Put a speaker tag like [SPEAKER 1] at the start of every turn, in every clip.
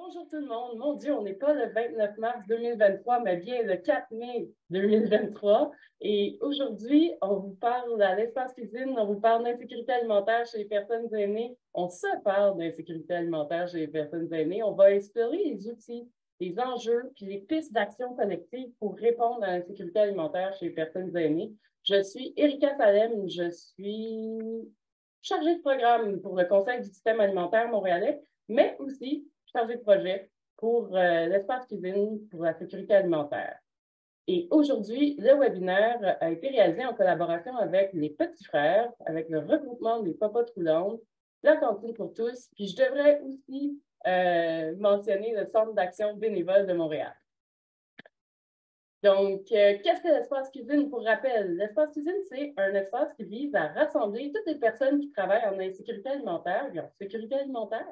[SPEAKER 1] Bonjour tout le monde. Mon Dieu, on n'est pas le 29 mars 2023, mais bien le 4 mai 2023. Et aujourd'hui, on vous parle à l'espace cuisine, on vous parle d'insécurité alimentaire chez les personnes aînées. On se parle d'insécurité alimentaire chez les personnes aînées. On va explorer les outils, les enjeux, puis les pistes d'action collective pour répondre à l'insécurité alimentaire chez les personnes aînées. Je suis Erika Salem, je suis chargée de programme pour le Conseil du système alimentaire montréalais, mais aussi chargée de projet pour l'espace cuisine pour la sécurité alimentaire. Et aujourd'hui, le webinaire a été réalisé en collaboration avec les Petits Frères, avec le regroupement des Popotes roulantes, la Cantine pour tous, puis je devrais aussi mentionner le Centre d'action bénévole de Montréal. Donc, qu'est-ce que l'espace cuisine pour rappel? L'espace cuisine, c'est un espace qui vise à rassembler toutes les personnes qui travaillent en insécurité alimentaire et en sécurité alimentaire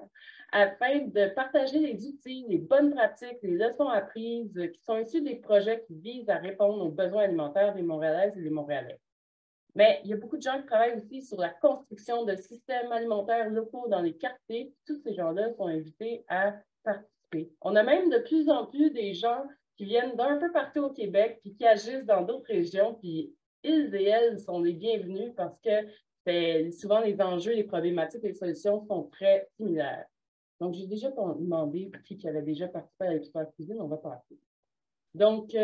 [SPEAKER 1] afin de partager les outils, les bonnes pratiques, les leçons apprises qui sont issues des projets qui visent à répondre aux besoins alimentaires des Montréalaises et des Montréalais. Mais il y a beaucoup de gens qui travaillent aussi sur la construction de systèmes alimentaires locaux dans les quartiers. Tous ces gens-là sont invités à participer. On a même de plus en plus des gens qui viennent d'un peu partout au Québec, puis qui agissent dans d'autres régions, puis ils et elles sont les bienvenus parce que souvent les enjeux, les problématiques et les solutions sont très similaires. Donc, j'ai déjà demandé qui avait déjà participé à l'expert cuisine, on va passer. Donc,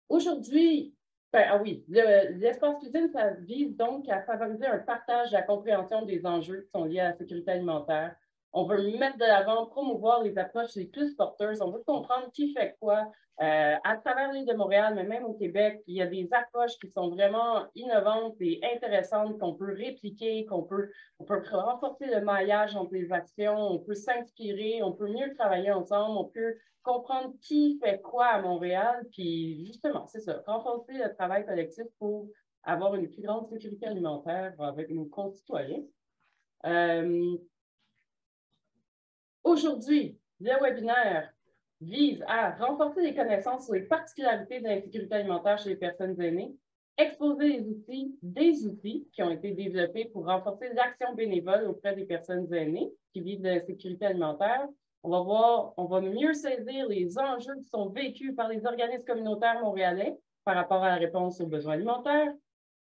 [SPEAKER 1] aujourd'hui, l'espace cuisine, ça vise donc à favoriser un partage de la compréhension des enjeux qui sont liés à la sécurité alimentaire. On veut mettre de l'avant, promouvoir les approches les plus porteuses. On veut comprendre qui fait quoi. À travers l'île de Montréal, mais même au Québec, il y a des approches qui sont vraiment innovantes et intéressantes qu'on peut répliquer, on peut renforcer le maillage entre les actions, on peut s'inspirer, on peut mieux travailler ensemble, on peut comprendre qui fait quoi à Montréal, puis justement, c'est ça, renforcer le travail collectif pour avoir une plus grande sécurité alimentaire avec nos concitoyens. Aujourd'hui, le webinaire vise à renforcer les connaissances sur les particularités de l'insécurité alimentaire chez les personnes aînées, exposer des outils qui ont été développés pour renforcer l'action bénévole auprès des personnes aînées qui vivent de l'insécurité alimentaire. On va mieux saisir les enjeux qui sont vécus par les organismes communautaires montréalais par rapport à la réponse aux besoins alimentaires.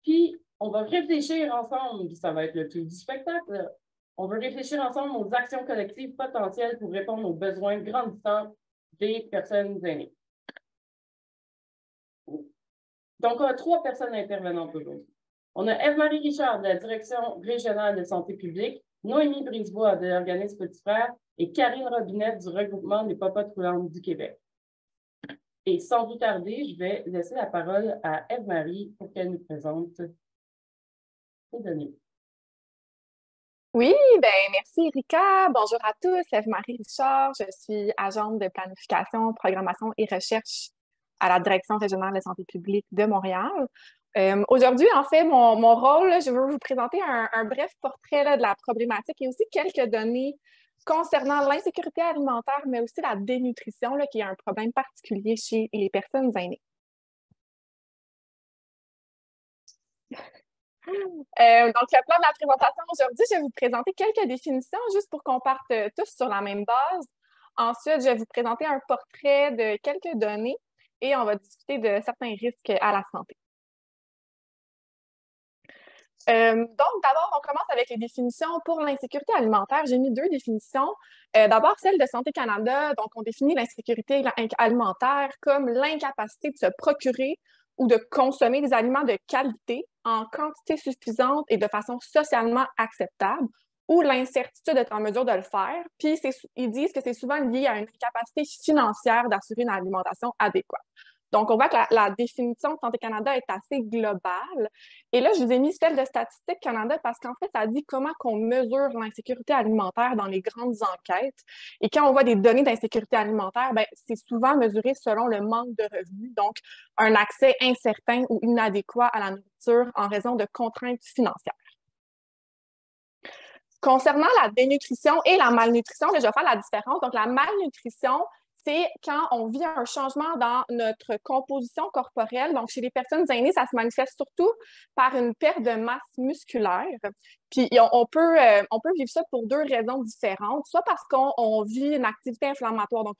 [SPEAKER 1] Puis, on va réfléchir ensemble, puis ça va être le tout du spectacle. On veut réfléchir ensemble aux actions collectives potentielles pour répondre aux besoins grandissants des personnes aînées. Donc, on a 3 personnes intervenantes aujourd'hui. On a Eve-Marie Richard de la Direction régionale de santé publique, Noémie Brisebois de l'organisme Petits Frères et Karine Robinette du regroupement des Popotes roulantes du Québec. Et sans plus tarder, je vais laisser la parole à Eve-Marie pour qu'elle nous présente les données.
[SPEAKER 2] Oui, bien, merci Erika. Bonjour à tous, Eve-Marie Richard. Je suis agente de planification, programmation et recherche à la Direction régionale de santé publique de Montréal. Aujourd'hui, en fait, mon rôle, je veux vous présenter un bref portrait de la problématique et aussi quelques données concernant l'insécurité alimentaire, mais aussi la dénutrition, qui est un problème particulier chez les personnes aînées. Donc, le plan de la présentation aujourd'hui, je vais vous présenter quelques définitions juste pour qu'on parte tous sur la même base. Ensuite, je vais vous présenter un portrait de quelques données et on va discuter de certains risques à la santé. Donc, d'abord, on commence avec les définitions pour l'insécurité alimentaire. J'ai mis 2 définitions. D'abord, celle de Santé Canada. Donc, on définit l'insécurité alimentaire comme l'incapacité de se procurer ou de consommer des aliments de qualité en quantité suffisante et de façon socialement acceptable, ou l'incertitude d'être en mesure de le faire. Puis, ils disent que c'est souvent lié à une incapacité financière d'assurer une alimentation adéquate. Donc, on voit que la définition de Santé Canada est assez globale. Et là, je vous ai mis celle de Statistique Canada parce qu'en fait, ça dit comment qu'on mesure l'insécurité alimentaire dans les grandes enquêtes. Et quand on voit des données d'insécurité alimentaire, c'est souvent mesuré selon le manque de revenus, donc un accès incertain ou inadéquat à la nourriture en raison de contraintes financières. Concernant la dénutrition et la malnutrition, là, je vais faire la différence. Donc, la malnutrition, c'est quand on vit un changement dans notre composition corporelle. Donc, chez les personnes aînées, ça se manifeste surtout par une perte de masse musculaire. Puis, on peut vivre ça pour deux raisons différentes. Soit parce qu'on vit une activité inflammatoire, donc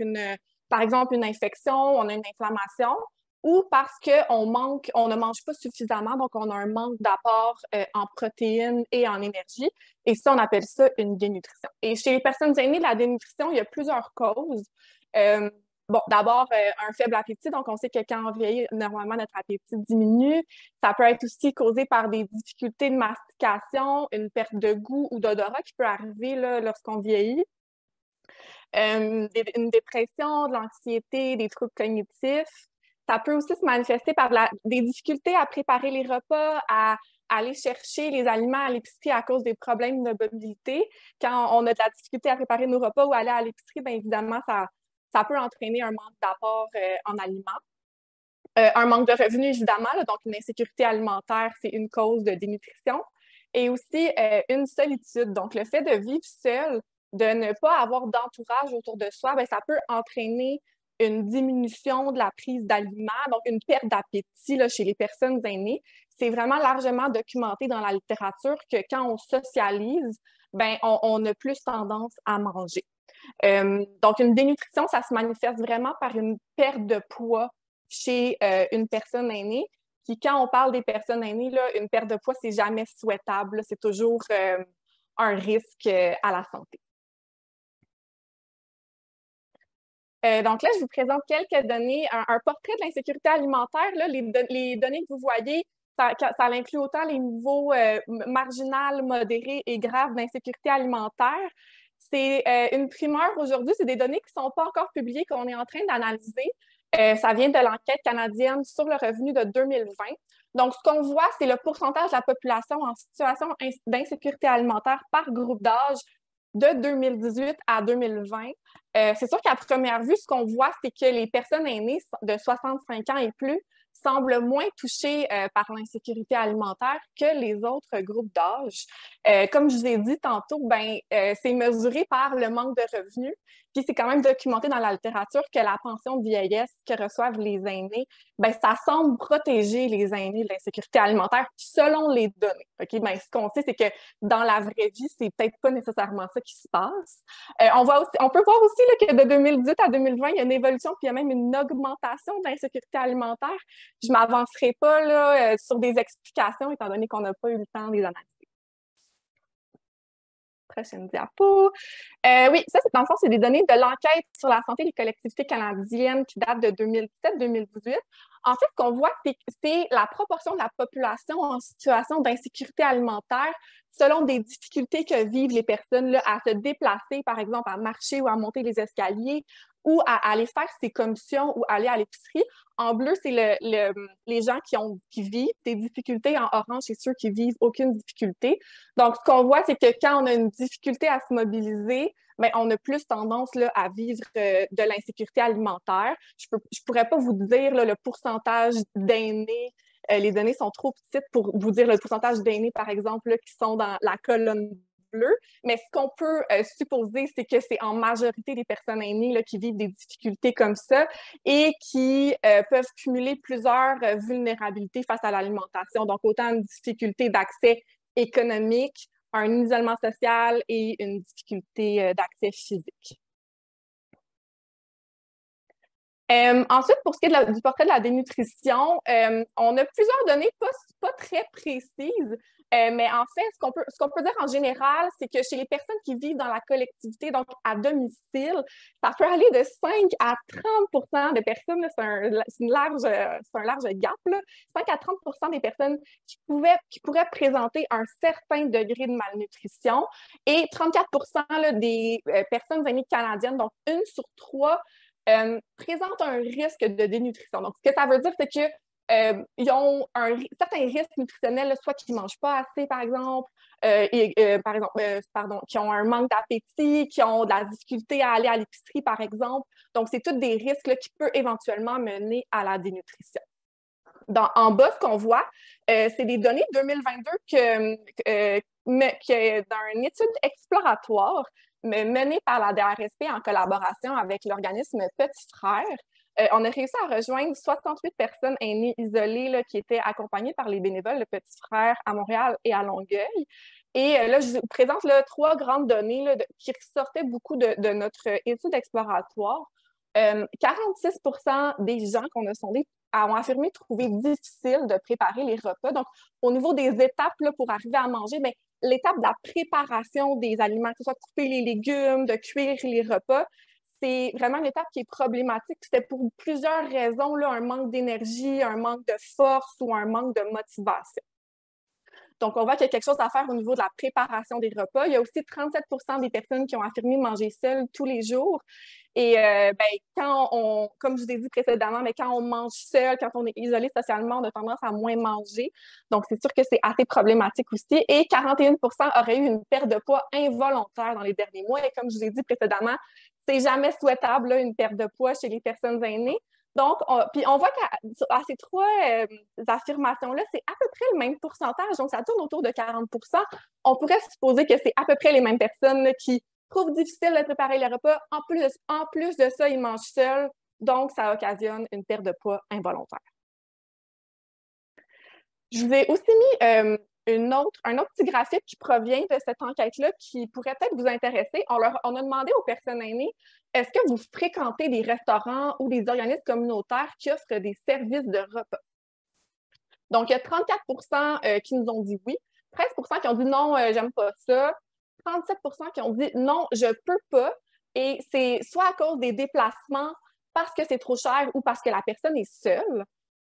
[SPEAKER 2] par exemple une infection, on a une inflammation, ou parce qu'on ne mange pas suffisamment, donc on a un manque d'apport en protéines et en énergie. Et ça, on appelle ça une dénutrition. Et chez les personnes aînées, la dénutrition, il y a plusieurs causes. Bon, d'abord, un faible appétit. Donc, on sait que quand on vieillit, normalement, notre appétit diminue. Ça peut être aussi causé par des difficultés de mastication, une perte de goût ou d'odorat qui peut arriver là, lorsqu'on vieillit. Une dépression, de l'anxiété, des troubles cognitifs. Ça peut aussi se manifester par des difficultés à préparer les repas, à aller chercher les aliments à l'épicerie à cause des problèmes de mobilité. Quand on a de la difficulté à préparer nos repas ou aller à l'épicerie, bien évidemment, ça peut entraîner un manque d'apport en aliments. Un manque de revenus, évidemment, là, donc une insécurité alimentaire, c'est une cause de dénutrition. Et aussi une solitude, donc le fait de vivre seul, de ne pas avoir d'entourage autour de soi, bien, ça peut entraîner une diminution de la prise d'aliments, donc une perte d'appétit là, chez les personnes aînées. C'est vraiment largement documenté dans la littérature que quand on socialise, ben, on a plus tendance à manger. Donc, une dénutrition, ça se manifeste vraiment par une perte de poids chez une personne aînée. Puis quand on parle des personnes aînées, là, une perte de poids, c'est jamais souhaitable. C'est toujours un risque à la santé. Donc là, je vous présente quelques données, un portrait de l'insécurité alimentaire. Là, les données que vous voyez, ça inclut autant les niveaux marginal, modérés et graves d'insécurité alimentaire. C'est une primeur aujourd'hui, c'est des données qui ne sont pas encore publiées, qu'on est en train d'analyser. Ça vient de l'enquête canadienne sur le revenu de 2020. Donc, ce qu'on voit, c'est le pourcentage de la population en situation d'insécurité alimentaire par groupe d'âge de 2018 à 2020. C'est sûr qu'à première vue, ce qu'on voit, c'est que les personnes aînées de 65 ans et plus semblent moins touchées par l'insécurité alimentaire que les autres groupes d'âge. Comme je vous ai dit tantôt, ben, c'est mesuré par le manque de revenus. Puis c'est quand même documenté dans la littérature que la pension de vieillesse que reçoivent les aînés, ben, ça semble protéger les aînés de l'insécurité alimentaire selon les données. Okay? Ben, ce qu'on sait, c'est que dans la vraie vie, c'est peut-être pas nécessairement ça qui se passe. On peut voir aussi là, que de 2018 à 2020, il y a une évolution, puis il y a même une augmentation de l'insécurité alimentaire. Je ne m'avancerai pas là, sur des explications, étant donné qu'on n'a pas eu le temps de les analyser. Prochaine diapo. Oui, ça, dans le fond, c'est des données de l'enquête sur la santé des collectivités canadiennes qui date de 2017-2018. En fait, ce qu'on voit, c'est la proportion de la population en situation d'insécurité alimentaire selon des difficultés que vivent les personnes là, à se déplacer, par exemple, à marcher ou à monter les escaliers ou à aller faire ses commissions ou aller à l'épicerie. En bleu, c'est les gens qui vivent des difficultés. En orange, c'est ceux qui vivent aucune difficulté. Donc, ce qu'on voit, c'est que quand on a une difficulté à se mobiliser, bien, on a plus tendance là, à vivre de l'insécurité alimentaire. Je pourrais pas vous dire là, le pourcentage d'aînés. Les données sont trop petites pour vous dire le pourcentage d'aînés, par exemple, là, qui sont dans la colonne bleue. Mais ce qu'on peut supposer, c'est que c'est en majorité des personnes aînées là, qui vivent des difficultés comme ça et qui peuvent cumuler plusieurs vulnérabilités face à l'alimentation. Donc, autant une difficulté d'accès économique, un isolement social et une difficulté d'accès physique. Ensuite, pour ce qui est du portrait de la dénutrition, on a plusieurs données pas très précises, mais en fait, ce qu'on peut dire en général, c'est que chez les personnes qui vivent dans la collectivité, donc à domicile, ça peut aller de 5 à 30 des personnes, c'est un large gap, là, 5 à 30 des personnes qui pourraient présenter un certain degré de malnutrition et 34 là, des personnes aînées canadiennes, donc 1 sur 3, présentent un risque de dénutrition. Donc, ce que ça veut dire, c'est que ils ont certains risques nutritionnels, soit qu'ils ne mangent pas assez, par exemple, qui ont un manque d'appétit, qui ont de la difficulté à aller à l'épicerie, par exemple. Donc, c'est tous des risques là, qui peuvent éventuellement mener à la dénutrition. En bas, ce qu'on voit, c'est des données de 2022 dans une étude exploratoire menée par la DRSP en collaboration avec l'organisme Petits Frères. On a réussi à rejoindre 68 personnes aînées isolées là, qui étaient accompagnées par les bénévoles de Petits Frères à Montréal et à Longueuil. Et là, je vous présente là, 3 grandes données là, qui ressortaient beaucoup de notre étude exploratoire. 46% des gens qu'on a sondés ont affirmé trouver difficile de préparer les repas. Donc, au niveau des étapes là, pour arriver à manger, bien, l'étape de la préparation des aliments, que ce soit couper les légumes, de cuire les repas, c'est vraiment une étape qui est problématique. C'était pour plusieurs raisons, là, un manque d'énergie, un manque de force ou un manque de motivation. Donc, on voit qu'il y a quelque chose à faire au niveau de la préparation des repas. Il y a aussi 37% des personnes qui ont affirmé manger seules tous les jours. Et comme je vous ai dit précédemment, mais quand on mange seul, quand on est isolé socialement, on a tendance à moins manger. Donc, c'est sûr que c'est assez problématique aussi. Et 41% auraient eu une perte de poids involontaire dans les derniers mois. Et comme je vous ai dit précédemment, c'est jamais souhaitable, là, une perte de poids chez les personnes aînées. Donc, on voit qu'à ces 3 affirmations-là, c'est à peu près le même pourcentage. Donc, ça tourne autour de 40%. On pourrait supposer que c'est à peu près les mêmes personnes là, qui trouvent difficile de préparer les repas. En plus de ça, ils mangent seuls. Donc, ça occasionne une perte de poids involontaire. Je vous ai aussi mis un autre petit graphique qui provient de cette enquête-là qui pourrait peut-être vous intéresser. On a demandé aux personnes aînées, est-ce que vous fréquentez des restaurants ou des organismes communautaires qui offrent des services de repas? Donc, il y a 34% qui nous ont dit oui, 13% qui ont dit non, j'aime pas ça, 37% qui ont dit non, je peux pas. Et c'est soit à cause des déplacements, parce que c'est trop cher ou parce que la personne est seule.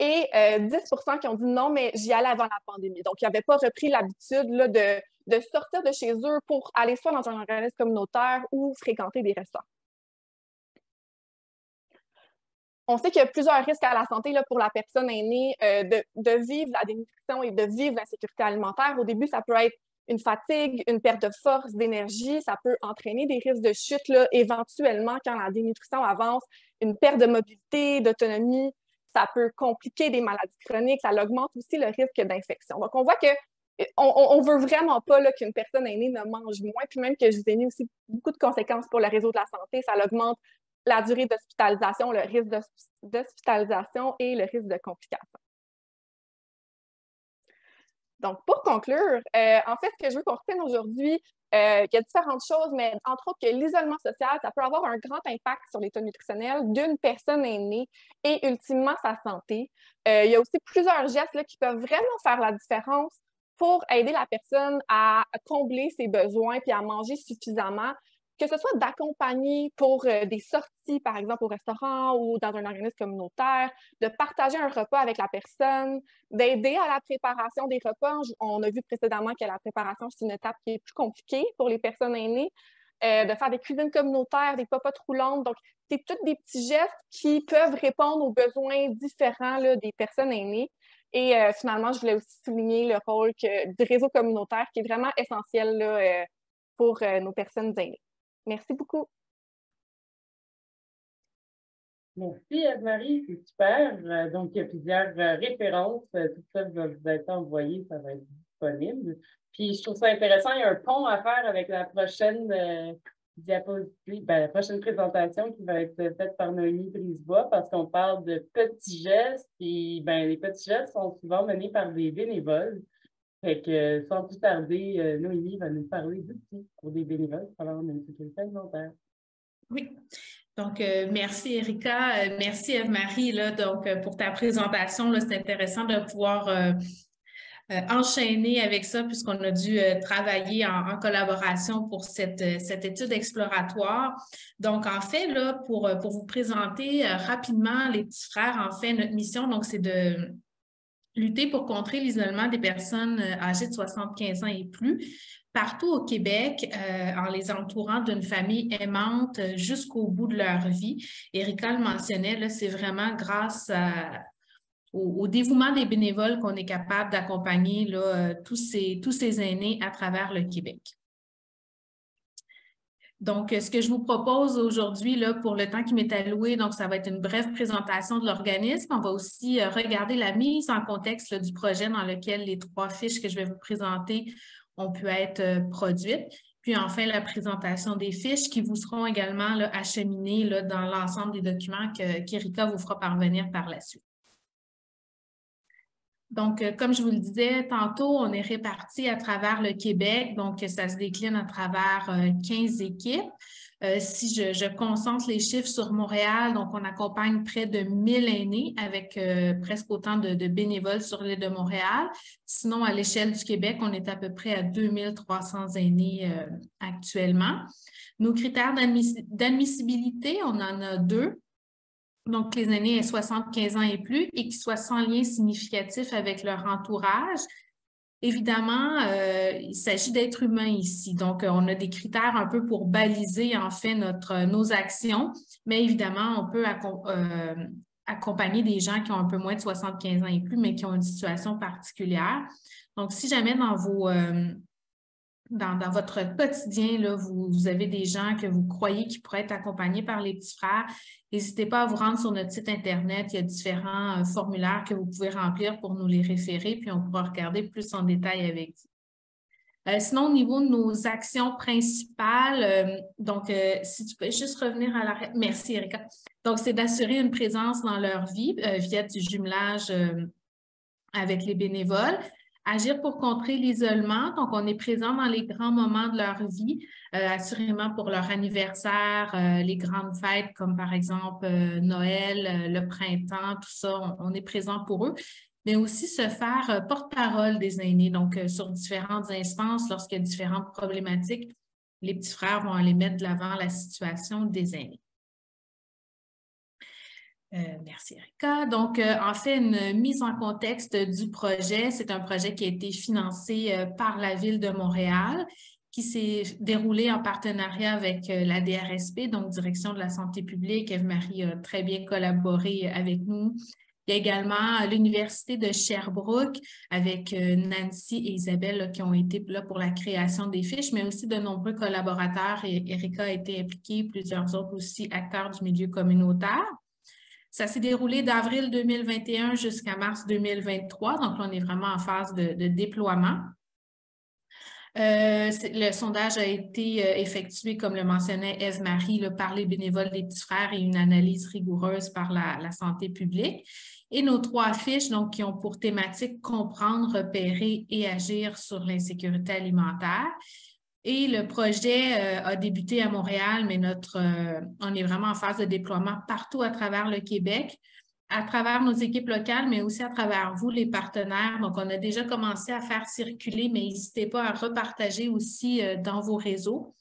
[SPEAKER 2] Et 10% qui ont dit non, mais j'y allais avant la pandémie. Donc, ils n'avaient pas repris l'habitude là, de sortir de chez eux pour aller soit dans un organisme communautaire ou fréquenter des restaurants. On sait qu'il y a plusieurs risques à la santé là, pour la personne aînée de vivre la dénutrition et de vivre l'insécurité alimentaire. Au début, ça peut être une fatigue, une perte de force, d'énergie. Ça peut entraîner des risques de chute là, éventuellement quand la dénutrition avance, une perte de mobilité, d'autonomie. Ça peut compliquer des maladies chroniques. Ça augmente aussi le risque d'infection. Donc, on voit que on veut vraiment pas là, qu'une personne aînée ne mange moins. Puis même que je vous ai mis aussi beaucoup de conséquences pour le réseau de la santé. Ça augmente la durée d'hospitalisation, le risque d'hospitalisation et le risque de complications. Donc, pour conclure, en fait, ce que je veux qu'on retienne aujourd'hui, il y a différentes choses, mais entre autres que l'isolement social, ça peut avoir un grand impact sur l'état nutritionnel d'une personne aînée et ultimement sa santé. Il y a aussi plusieurs gestes là, qui peuvent vraiment faire la différence pour aider la personne à combler ses besoins puis à manger suffisamment, que ce soit d'accompagner pour des sorties, par exemple, au restaurant ou dans un organisme communautaire, de partager un repas avec la personne, d'aider à la préparation des repas. On a vu précédemment que la préparation, c'est une étape qui est plus compliquée pour les personnes aînées, de faire des cuisines communautaires, des popotes roulantes. Donc, c'est tous des petits gestes qui peuvent répondre aux besoins différents là, des personnes aînées. Et finalement, je voulais aussi souligner le rôle du réseau communautaire qui est vraiment essentiel là, pour nos personnes aînées. Merci beaucoup.
[SPEAKER 1] Merci, Eve-Marie, c'est super. Donc, il y a plusieurs références. Tout ça va vous être envoyé, ça va être disponible. Puis, je trouve ça intéressant. Il y a un pont à faire avec la prochaine diapositive, la prochaine présentation qui va être faite par Noémie Brisebois parce qu'on parle de petits gestes. Et les petits gestes sont souvent menés par des bénévoles. Fait que, sans plus tarder, Noémie va nous parler d'outils pour des bénévoles pour avoir une sécurité alimentaire.
[SPEAKER 3] Oui. Donc, merci Erika, merci Eve-Marie pour ta présentation. C'est intéressant de pouvoir enchaîner avec ça puisqu'on a dû travailler en collaboration pour cette étude exploratoire. Donc, en fait, là, pour vous présenter rapidement les petits frères, en fait, notre mission, donc, c'est de lutter pour contrer l'isolement des personnes âgées de 75 ans et plus partout au Québec en les entourant d'une famille aimante jusqu'au bout de leur vie. Erika le mentionnait, c'est vraiment grâce au dévouement des bénévoles qu'on est capable d'accompagner tous ces aînés à travers le Québec. Donc, ce que je vous propose aujourd'hui, pour le temps qui m'est alloué, donc ça va être une brève présentation de l'organisme. On va aussi regarder la mise en contexte du projet dans lequel les 3 fiches que je vais vous présenter ont pu être produites. Puis enfin, la présentation des fiches qui vous seront également là, acheminées là, dans l'ensemble des documents qu'Erika vous fera parvenir par la suite. Donc, comme je vous le disais tantôt, on est répartis à travers le Québec, donc ça se décline à travers 15 équipes. Si je concentre les chiffres sur Montréal, donc on accompagne près de 1000 aînés avec presque autant de bénévoles sur l'île de Montréal. Sinon, à l'échelle du Québec, on est à peu près à 2300 aînés actuellement. Nos critères d'admissibilité, on en a 2. Donc, les aînés aient 75 ans et plus et qui soient sans lien significatif avec leur entourage. Évidemment, il s'agit d'êtres humains ici. Donc, on a des critères un peu pour baliser, en fait, nos actions, mais évidemment, on peut accompagner des gens qui ont un peu moins de 75 ans et plus, mais qui ont une situation particulière. Donc, si jamais dans votre quotidien, là, vous avez des gens que vous croyez qui pourraient être accompagnés par les petits frères, n'hésitez pas à vous rendre sur notre site Internet. Il y a différents formulaires que vous pouvez remplir pour nous les référer, puis on pourra regarder plus en détail avec vous. Sinon, au niveau de nos actions principales, si tu peux juste revenir à l'arrêt. Merci, Erika. Donc, c'est d'assurer une présence dans leur vie via du jumelage avec les bénévoles. Agir pour contrer l'isolement. Donc, on est présent dans les grands moments de leur vie, assurément pour leur anniversaire, les grandes fêtes comme par exemple Noël, le printemps, tout ça, on est présent pour eux. Mais aussi se faire porte-parole des aînés. Donc, sur différentes instances, lorsqu'il y a différentes problématiques, les petits frères vont aller mettre de l'avant la situation des aînés. Merci, Erika. Donc, en fait, une mise en contexte du projet. C'est un projet qui a été financé par la Ville de Montréal, qui s'est déroulé en partenariat avec la DRSP, donc Direction de la santé publique. Eve-Marie a très bien collaboré avec nous. Il y a également l'Université de Sherbrooke avec Nancy et Isabelle là, qui ont été là pour la création des fiches, mais aussi de nombreux collaborateurs. Et Erika a été impliquée, plusieurs autres aussi acteurs du milieu communautaire. Ça s'est déroulé d'avril 2021 jusqu'à mars 2023, donc là, on est vraiment en phase de déploiement. Le sondage a été effectué, comme le mentionnait Eve-Marie, par les bénévoles des petits frères et une analyse rigoureuse par la santé publique. Et nos 3 fiches, donc, qui ont pour thématique comprendre, repérer et agir sur l'insécurité alimentaire. Et le projet a débuté à Montréal, mais on est vraiment en phase de déploiement partout à travers le Québec, à travers nos équipes locales, mais aussi à travers vous, les partenaires. Donc, on a déjà commencé à faire circuler, mais n'hésitez pas à repartager aussi dans vos réseaux.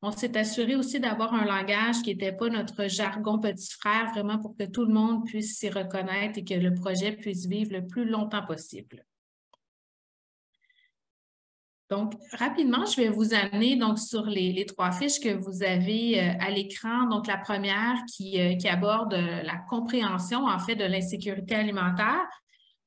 [SPEAKER 3] On s'est assuré aussi d'avoir un langage qui n'était pas notre jargon petit frère, vraiment pour que tout le monde puisse s'y reconnaître et que le projet puisse vivre le plus longtemps possible. Donc, rapidement, je vais vous amener donc, sur les 3 fiches que vous avez à l'écran. Donc, la première qui aborde la compréhension, en fait, de l'insécurité alimentaire.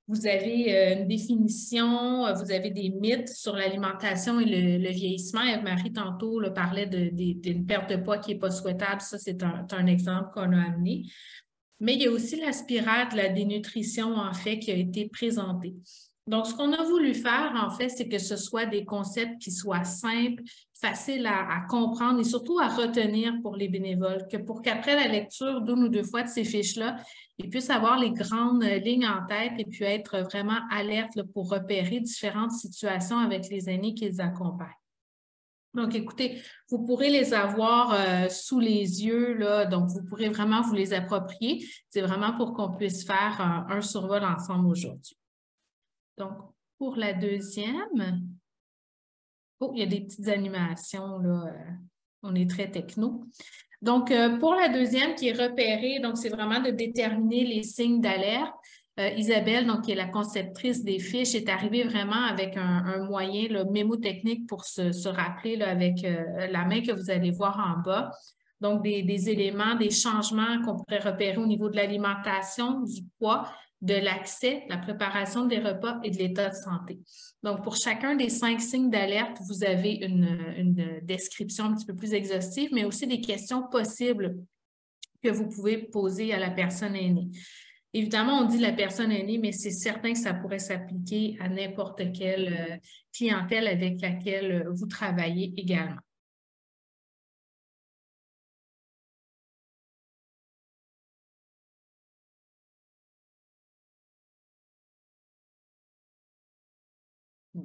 [SPEAKER 3] Vous avez une définition, vous avez des mythes sur l'alimentation et le vieillissement. Eve-Marie, tantôt, parlait d'une perte de poids qui n'est pas souhaitable. Ça, c'est un exemple qu'on a amené. Mais il y a aussi la spirale de la dénutrition, en fait, qui a été présentée. Donc, ce qu'on a voulu faire, en fait, c'est que ce soit des concepts qui soient simples, faciles à comprendre et surtout à retenir pour les bénévoles, pour qu'après la lecture d'1 ou 2 fois de ces fiches-là, ils puissent avoir les grandes lignes en tête et puis être vraiment alertes pour repérer différentes situations avec les aînés qu'ils accompagnent. Donc, écoutez, vous pourrez les avoir sous les yeux, là, donc vous pourrez vraiment vous les approprier. C'est vraiment pour qu'on puisse faire un survol ensemble aujourd'hui. Donc, pour la deuxième, il y a des petites animations, là, on est très techno. Donc, pour la deuxième qui est repérée, donc c'est vraiment de déterminer les signes d'alerte. Isabelle, donc, qui est la conceptrice des fiches, est arrivée vraiment avec un moyen là, mémotechnique pour se rappeler là, avec la main que vous allez voir en bas. Donc, des éléments, des changements qu'on pourrait repérer au niveau de l'alimentation, du poids, de l'accès, la préparation des repas et de l'état de santé. Donc, pour chacun des 5 signes d'alerte, vous avez une description un petit peu plus exhaustive, mais aussi des questions possibles que vous pouvez poser à la personne aînée. Évidemment, on dit la personne aînée, mais c'est certain que ça pourrait s'appliquer à n'importe quelle clientèle avec laquelle vous travaillez également.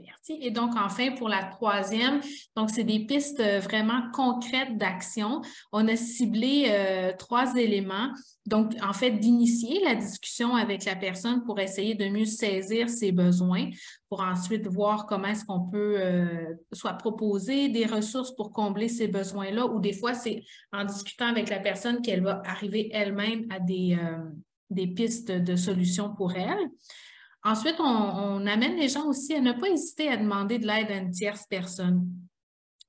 [SPEAKER 3] Merci. Et donc, enfin, pour la troisième, donc c'est des pistes vraiment concrètes d'action. On a ciblé 3 éléments. Donc, en fait, d'initier la discussion avec la personne pour essayer de mieux saisir ses besoins, pour ensuite voir comment est-ce qu'on peut soit proposer des ressources pour combler ces besoins-là, ou des fois, c'est en discutant avec la personne qu'elle va arriver elle-même à des pistes de solutions pour elle. Ensuite, on amène les gens aussi à ne pas hésiter à demander de l'aide à une tierce personne.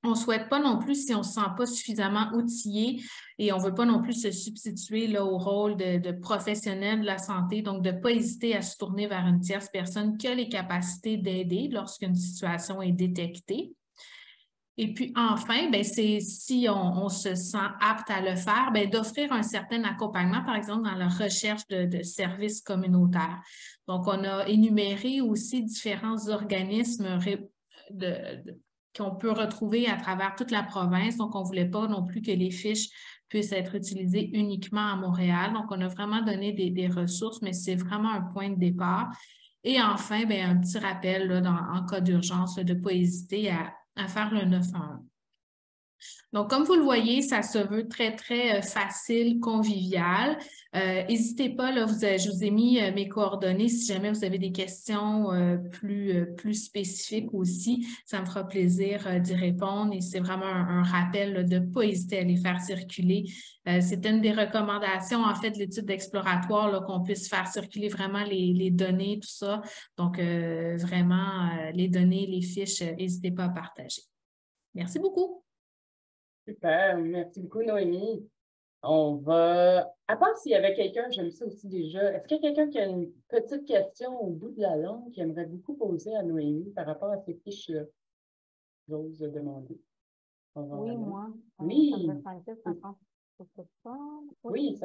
[SPEAKER 3] On ne souhaite pas non plus, si on ne se sent pas suffisamment outillé et on ne veut pas non plus se substituer là, au rôle de professionnel de la santé, donc de ne pas hésiter à se tourner vers une tierce personne qui a les capacités d'aider lorsqu'une situation est détectée. Et puis enfin, ben c'est si on se sent apte à le faire, ben d'offrir un certain accompagnement, par exemple, dans la recherche de services communautaires. Donc, on a énuméré aussi différents organismes qu'on peut retrouver à travers toute la province. Donc, on ne voulait pas non plus que les fiches puissent être utilisées uniquement à Montréal. Donc, on a vraiment donné des ressources, mais c'est vraiment un point de départ. Et enfin, ben, un petit rappel là, en cas d'urgence, de ne pas hésiter à faire le 911. Donc, comme vous le voyez, ça se veut très, très facile, convivial. N'hésitez pas, là, je vous ai mis mes coordonnées si jamais vous avez des questions plus spécifiques aussi. Ça me fera plaisir d'y répondre et c'est vraiment un rappel là, de ne pas hésiter à les faire circuler. C'est une des recommandations, en fait, de l'étude exploratoire, qu'on puisse faire circuler vraiment les données, tout ça. Donc, vraiment, les données, les fiches, n'hésitez pas à partager. Merci beaucoup.
[SPEAKER 1] Super, merci beaucoup, Noémie. On va, à part s'il y avait quelqu'un, j'aime ça aussi déjà, est-ce qu'il y a quelqu'un qui a une petite question au bout de la langue qui aimerait beaucoup poser à Noémie par rapport à ces fiches-là? J'ose demander.
[SPEAKER 4] Oui, moi.
[SPEAKER 1] Oui. Oui,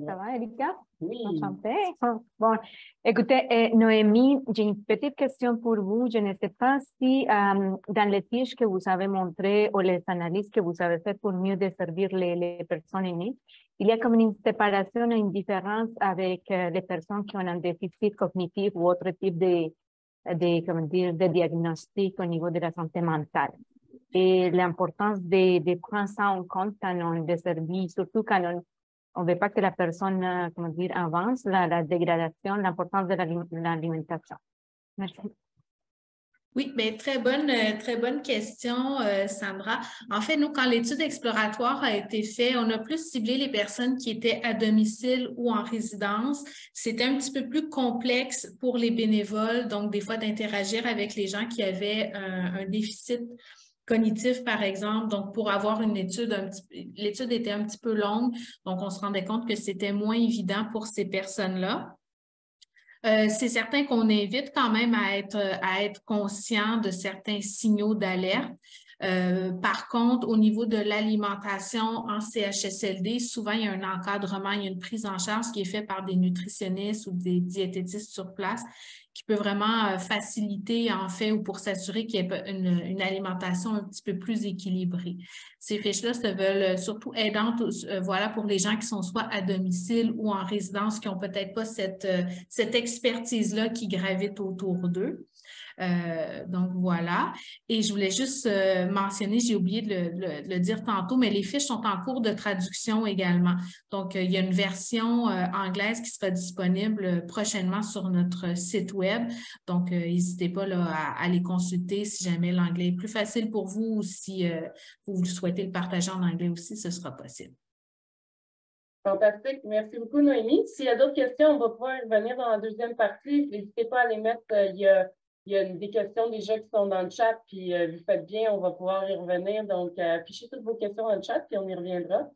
[SPEAKER 1] ça
[SPEAKER 4] va, Erika?
[SPEAKER 1] Oui.
[SPEAKER 4] Enchantée. Bon, écoutez, Noémie, j'ai une petite question pour vous. Je ne sais pas si dans les fiches que vous avez montrées ou les analyses que vous avez faites pour mieux desservir les personnes aînées, il y a comme une séparation, une différence avec les personnes qui ont un déficit cognitif ou autre type comment dire, de diagnostic au niveau de la santé mentale. Et l'importance de prendre ça en compte quand on desservit, surtout quand on ne veut pas que la personne, comment dire, avance, la dégradation, l'importance de l'alimentation. Merci.
[SPEAKER 3] Oui, bien, très bonne question, Sandra. En fait, nous, quand l'étude exploratoire a été faite, on a plus ciblé les personnes qui étaient à domicile ou en résidence. C'était un petit peu plus complexe pour les bénévoles, donc des fois d'interagir avec les gens qui avaient un déficit cognitif, par exemple. Donc, pour avoir une étude, l'étude était un petit peu longue, donc on se rendait compte que c'était moins évident pour ces personnes-là. C'est certain qu'on invite quand même à être conscient de certains signaux d'alerte. Par contre, au niveau de l'alimentation en CHSLD, souvent, il y a un encadrement, il y a une prise en charge qui est faite par des nutritionnistes ou des diététistes sur place qui peut vraiment faciliter, en fait, ou pour s'assurer qu'il y ait une alimentation un petit peu plus équilibrée. Ces fiches-là se veulent surtout aidantes, voilà, pour les gens qui sont soit à domicile ou en résidence, qui n'ont peut-être pas cette expertise-là qui gravite autour d'eux. Donc, voilà. Et je voulais juste mentionner, j'ai oublié de le dire tantôt, mais les fiches sont en cours de traduction également. Donc, il y a une version anglaise qui sera disponible prochainement sur notre site web. Donc, n'hésitez pas là, à les consulter si jamais l'anglais est plus facile pour vous ou si vous souhaitez le partager en anglais aussi, ce sera possible.
[SPEAKER 1] Fantastique. Merci beaucoup, Noémie. S'il y a d'autres questions, on va pouvoir y revenir dans la deuxième partie. N'hésitez pas à les mettre. Il y a des questions déjà qui sont dans le chat, puis vous faites bien, on va pouvoir y revenir. Donc, affichez toutes vos questions dans le chat, puis on y reviendra.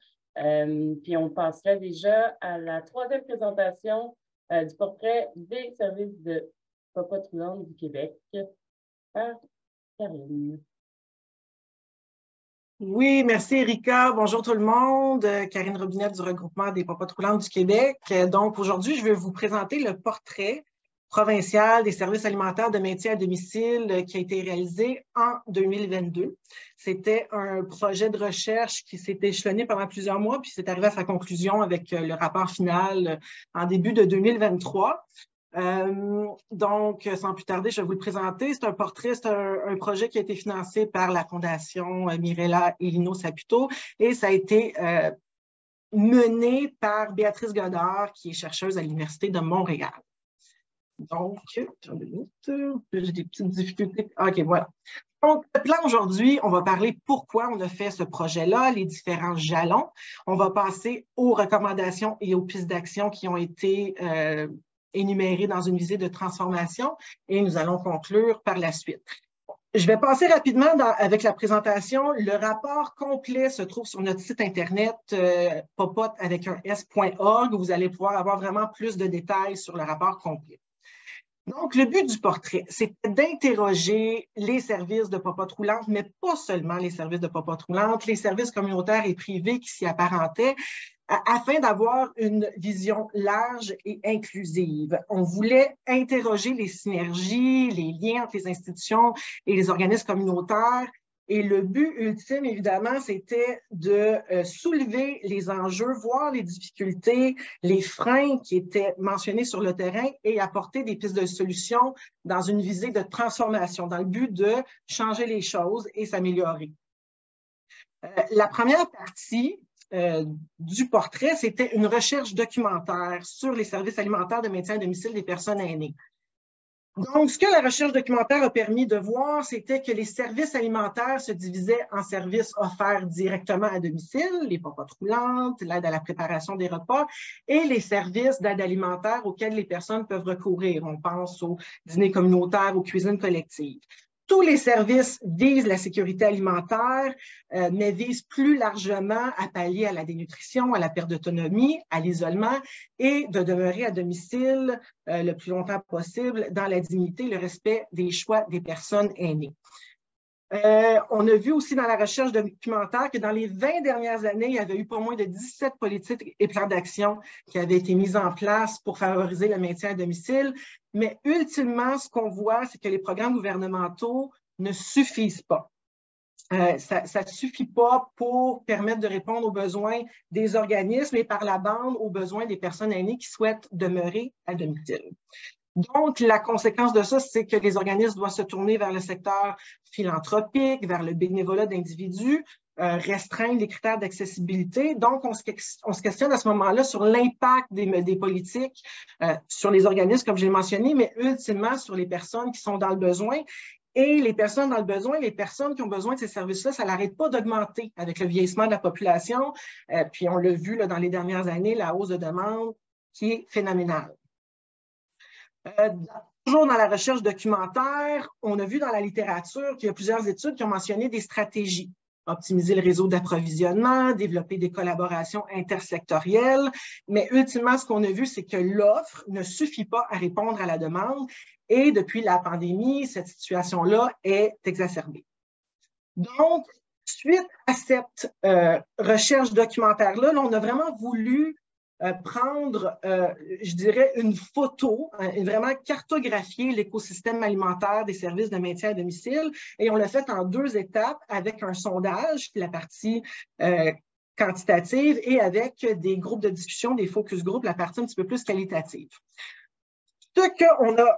[SPEAKER 1] Puis on passerait déjà à la troisième présentation du portrait des services de Papa Trouland du Québec par Karine.
[SPEAKER 5] Oui, merci Erika. Bonjour tout le monde. Karine Robinet du regroupement des Papas Troulantes du Québec. Donc aujourd'hui, je vais vous présenter le portrait provincial des services alimentaires de maintien à domicile qui a été réalisé en 2022. C'était un projet de recherche qui s'est échelonné pendant plusieurs mois, puis c'est arrivé à sa conclusion avec le rapport final en début de 2023. Donc, sans plus tarder, je vais vous le présenter. C'est un portrait, c'est un projet qui a été financé par la Fondation Mirella et Lino Saputo et ça a été mené par Béatrice Godard, qui est chercheuse à l'Université de Montréal. Donc, j'ai des petites difficultés. OK, voilà. Donc, le plan aujourd'hui, on va parler pourquoi on a fait ce projet-là, les différents jalons. On va passer aux recommandations et aux pistes d'action qui ont été énumérées dans une visée de transformation et nous allons conclure par la suite. Je vais passer rapidement avec la présentation. Le rapport complet se trouve sur notre site Internet popote avec un s.org où vous allez pouvoir avoir vraiment plus de détails sur le rapport complet. Donc, le but du portrait, c'était d'interroger les services de Popote roulante, mais pas seulement les services de Popote roulante, les services communautaires et privés qui s'y apparentaient, afin d'avoir une vision large et inclusive. On voulait interroger les synergies, les liens entre les institutions et les organismes communautaires. Et le but ultime, évidemment, c'était de soulever les enjeux, voir les difficultés, les freins qui étaient mentionnés sur le terrain et apporter des pistes de solutions dans une visée de transformation, dans le but de changer les choses et s'améliorer. La première partie du portrait, c'était une recherche documentaire sur les services alimentaires de maintien à domicile des personnes aînées. Donc, ce que la recherche documentaire a permis de voir, c'était que les services alimentaires se divisaient en services offerts directement à domicile, les popotes roulantes, l'aide à la préparation des repas, et les services d'aide alimentaire auxquels les personnes peuvent recourir. On pense aux dîners communautaires, aux cuisines collectives. Tous les services visent la sécurité alimentaire, mais visent plus largement à pallier à la dénutrition, à la perte d'autonomie, à l'isolement et de demeurer à domicile le plus longtemps possible dans la dignité et le respect des choix des personnes aînées. On a vu aussi dans la recherche documentaire que dans les 20 dernières années, il y avait eu pas moins de 17 politiques et plans d'action qui avaient été mis en place pour favoriser le maintien à domicile. Mais ultimement, ce qu'on voit, c'est que les programmes gouvernementaux ne suffisent pas. Ça ne suffit pas pour permettre de répondre aux besoins des organismes et par la bande aux besoins des personnes aînées qui souhaitent demeurer à domicile. Donc, la conséquence de ça, c'est que les organismes doivent se tourner vers le secteur philanthropique, vers le bénévolat d'individus, restreindre les critères d'accessibilité. Donc, on se questionne à ce moment-là sur l'impact des politiques sur les organismes, comme j'ai mentionné, mais ultimement sur les personnes qui sont dans le besoin. Et les personnes dans le besoin, les personnes qui ont besoin de ces services-là, ça n'arrête pas d'augmenter avec le vieillissement de la population. Puis, on l'a vu là, dans les dernières années, la hausse de demande qui est phénoménale. Toujours dans la recherche documentaire, on a vu dans la littérature qu'il y a plusieurs études qui ont mentionné des stratégies. Optimiser le réseau d'approvisionnement, développer des collaborations intersectorielles. Mais ultimement, ce qu'on a vu, c'est que l'offre ne suffit pas à répondre à la demande. Et depuis la pandémie, cette situation-là est exacerbée. Donc, suite à cette recherche documentaire-là, on a vraiment voulu prendre, je dirais, une photo, vraiment cartographier l'écosystème alimentaire des services de maintien à domicile. Et on l'a fait en 2 étapes avec un sondage, la partie quantitative, et avec des groupes de discussion, des focus groups, la partie un petit peu plus qualitative. Ce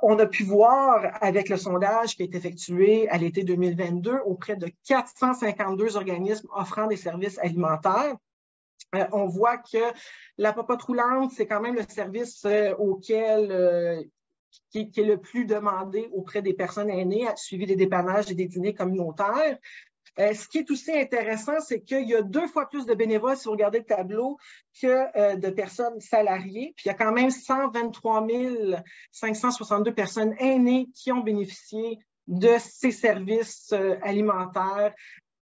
[SPEAKER 5] qu'on a pu voir avec le sondage qui a été effectué à l'été 2022 auprès de 452 organismes offrant des services alimentaires, on voit que la popote roulante, c'est quand même le service auquel qui est le plus demandé auprès des personnes aînées, suivi des dépannages et des dîners communautaires. Ce qui est aussi intéressant, c'est qu'il y a 2 fois plus de bénévoles, si vous regardez le tableau, que de personnes salariées. Puis il y a quand même 123 562 personnes aînées qui ont bénéficié de ces services alimentaires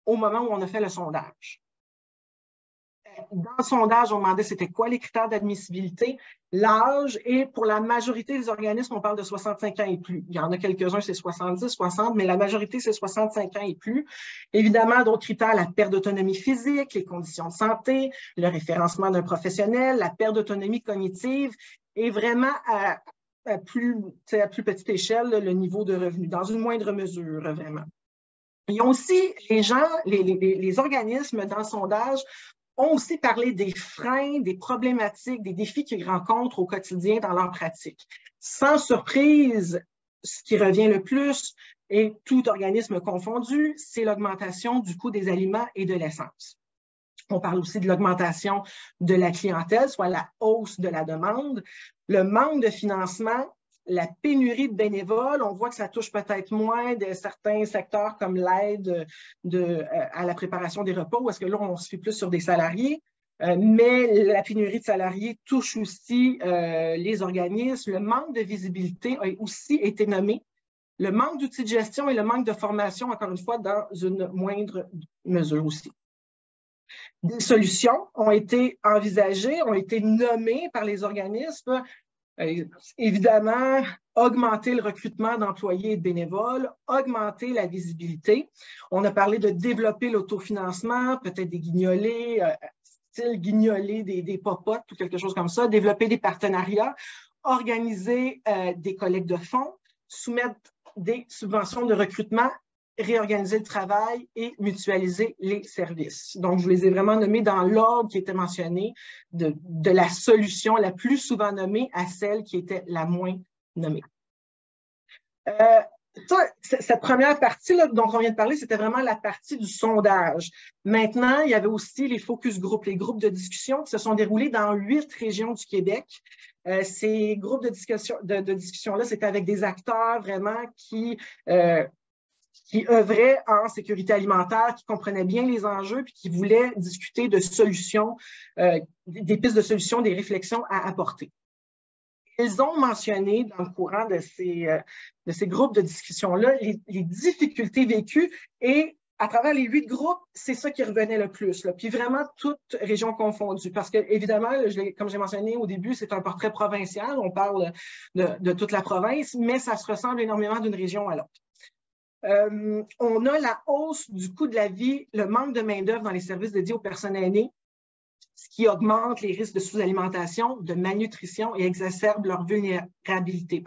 [SPEAKER 5] au moment où on a fait le sondage. Dans le sondage, on demandait c'était quoi les critères d'admissibilité, l'âge, et pour la majorité des organismes, on parle de 65 ans et plus. Il y en a quelques-uns, c'est 70, 60, mais la majorité, c'est 65 ans et plus. Évidemment, d'autres critères, la perte d'autonomie physique, les conditions de santé, le référencement d'un professionnel, la perte d'autonomie cognitive, et vraiment à plus petite échelle, le niveau de revenu, dans une moindre mesure, vraiment. Il y a aussi les gens, les organismes dans le sondage ont aussi parlé des freins, des problématiques, des défis qu'ils rencontrent au quotidien dans leur pratique. Sans surprise, ce qui revient le plus, et tout organisme confondu, c'est l'augmentation du coût des aliments et de l'essence. On parle aussi de l'augmentation de la clientèle, soit la hausse de la demande, le manque de financement, la pénurie de bénévoles. On voit que ça touche peut-être moins de certains secteurs comme l'aide à la préparation des repas, où est-ce que là, on se fait plus sur des salariés. Mais la pénurie de salariés touche aussi les organismes. Le manque de visibilité a aussi été nommé. Le manque d'outils de gestion et le manque de formation, encore une fois, dans une moindre mesure aussi. Des solutions ont été envisagées, ont été nommées par les organismes. Évidemment, augmenter le recrutement d'employés et de bénévoles, augmenter la visibilité. On a parlé de développer l'autofinancement, peut-être des guignolés, style guignoler des popotes ou quelque chose comme ça, développer des partenariats, organiser des collectes de fonds, soumettre des subventions de recrutement, réorganiser le travail et mutualiser les services. Donc, je vous les ai vraiment nommés dans l'ordre qui était mentionné, de la solution la plus souvent nommée à celle qui était la moins nommée. Cette première partie là, dont on vient de parler, c'était vraiment la partie du sondage. Maintenant, il y avait aussi les focus group, les groupes de discussion qui se sont déroulés dans 8 régions du Québec. Ces groupes de discussion-là, c'était avec des acteurs vraiment qui œuvraient en sécurité alimentaire, qui comprenaient bien les enjeux, puis qui voulaient discuter de solutions, des pistes de solutions, des réflexions à apporter. Ils ont mentionné dans le courant de ces groupes de discussion-là les difficultés vécues et à travers les 8 groupes, c'est ça qui revenait le plus. Là. Puis vraiment, toutes régions confondues. Parce que, évidemment, comme j'ai mentionné au début, c'est un portrait provincial. On parle de toute la province, mais ça se ressemble énormément d'une région à l'autre. On a la hausse du coût de la vie, le manque de main-d'œuvre dans les services dédiés aux personnes aînées, ce qui augmente les risques de sous-alimentation, de malnutrition et exacerbe leur vulnérabilité.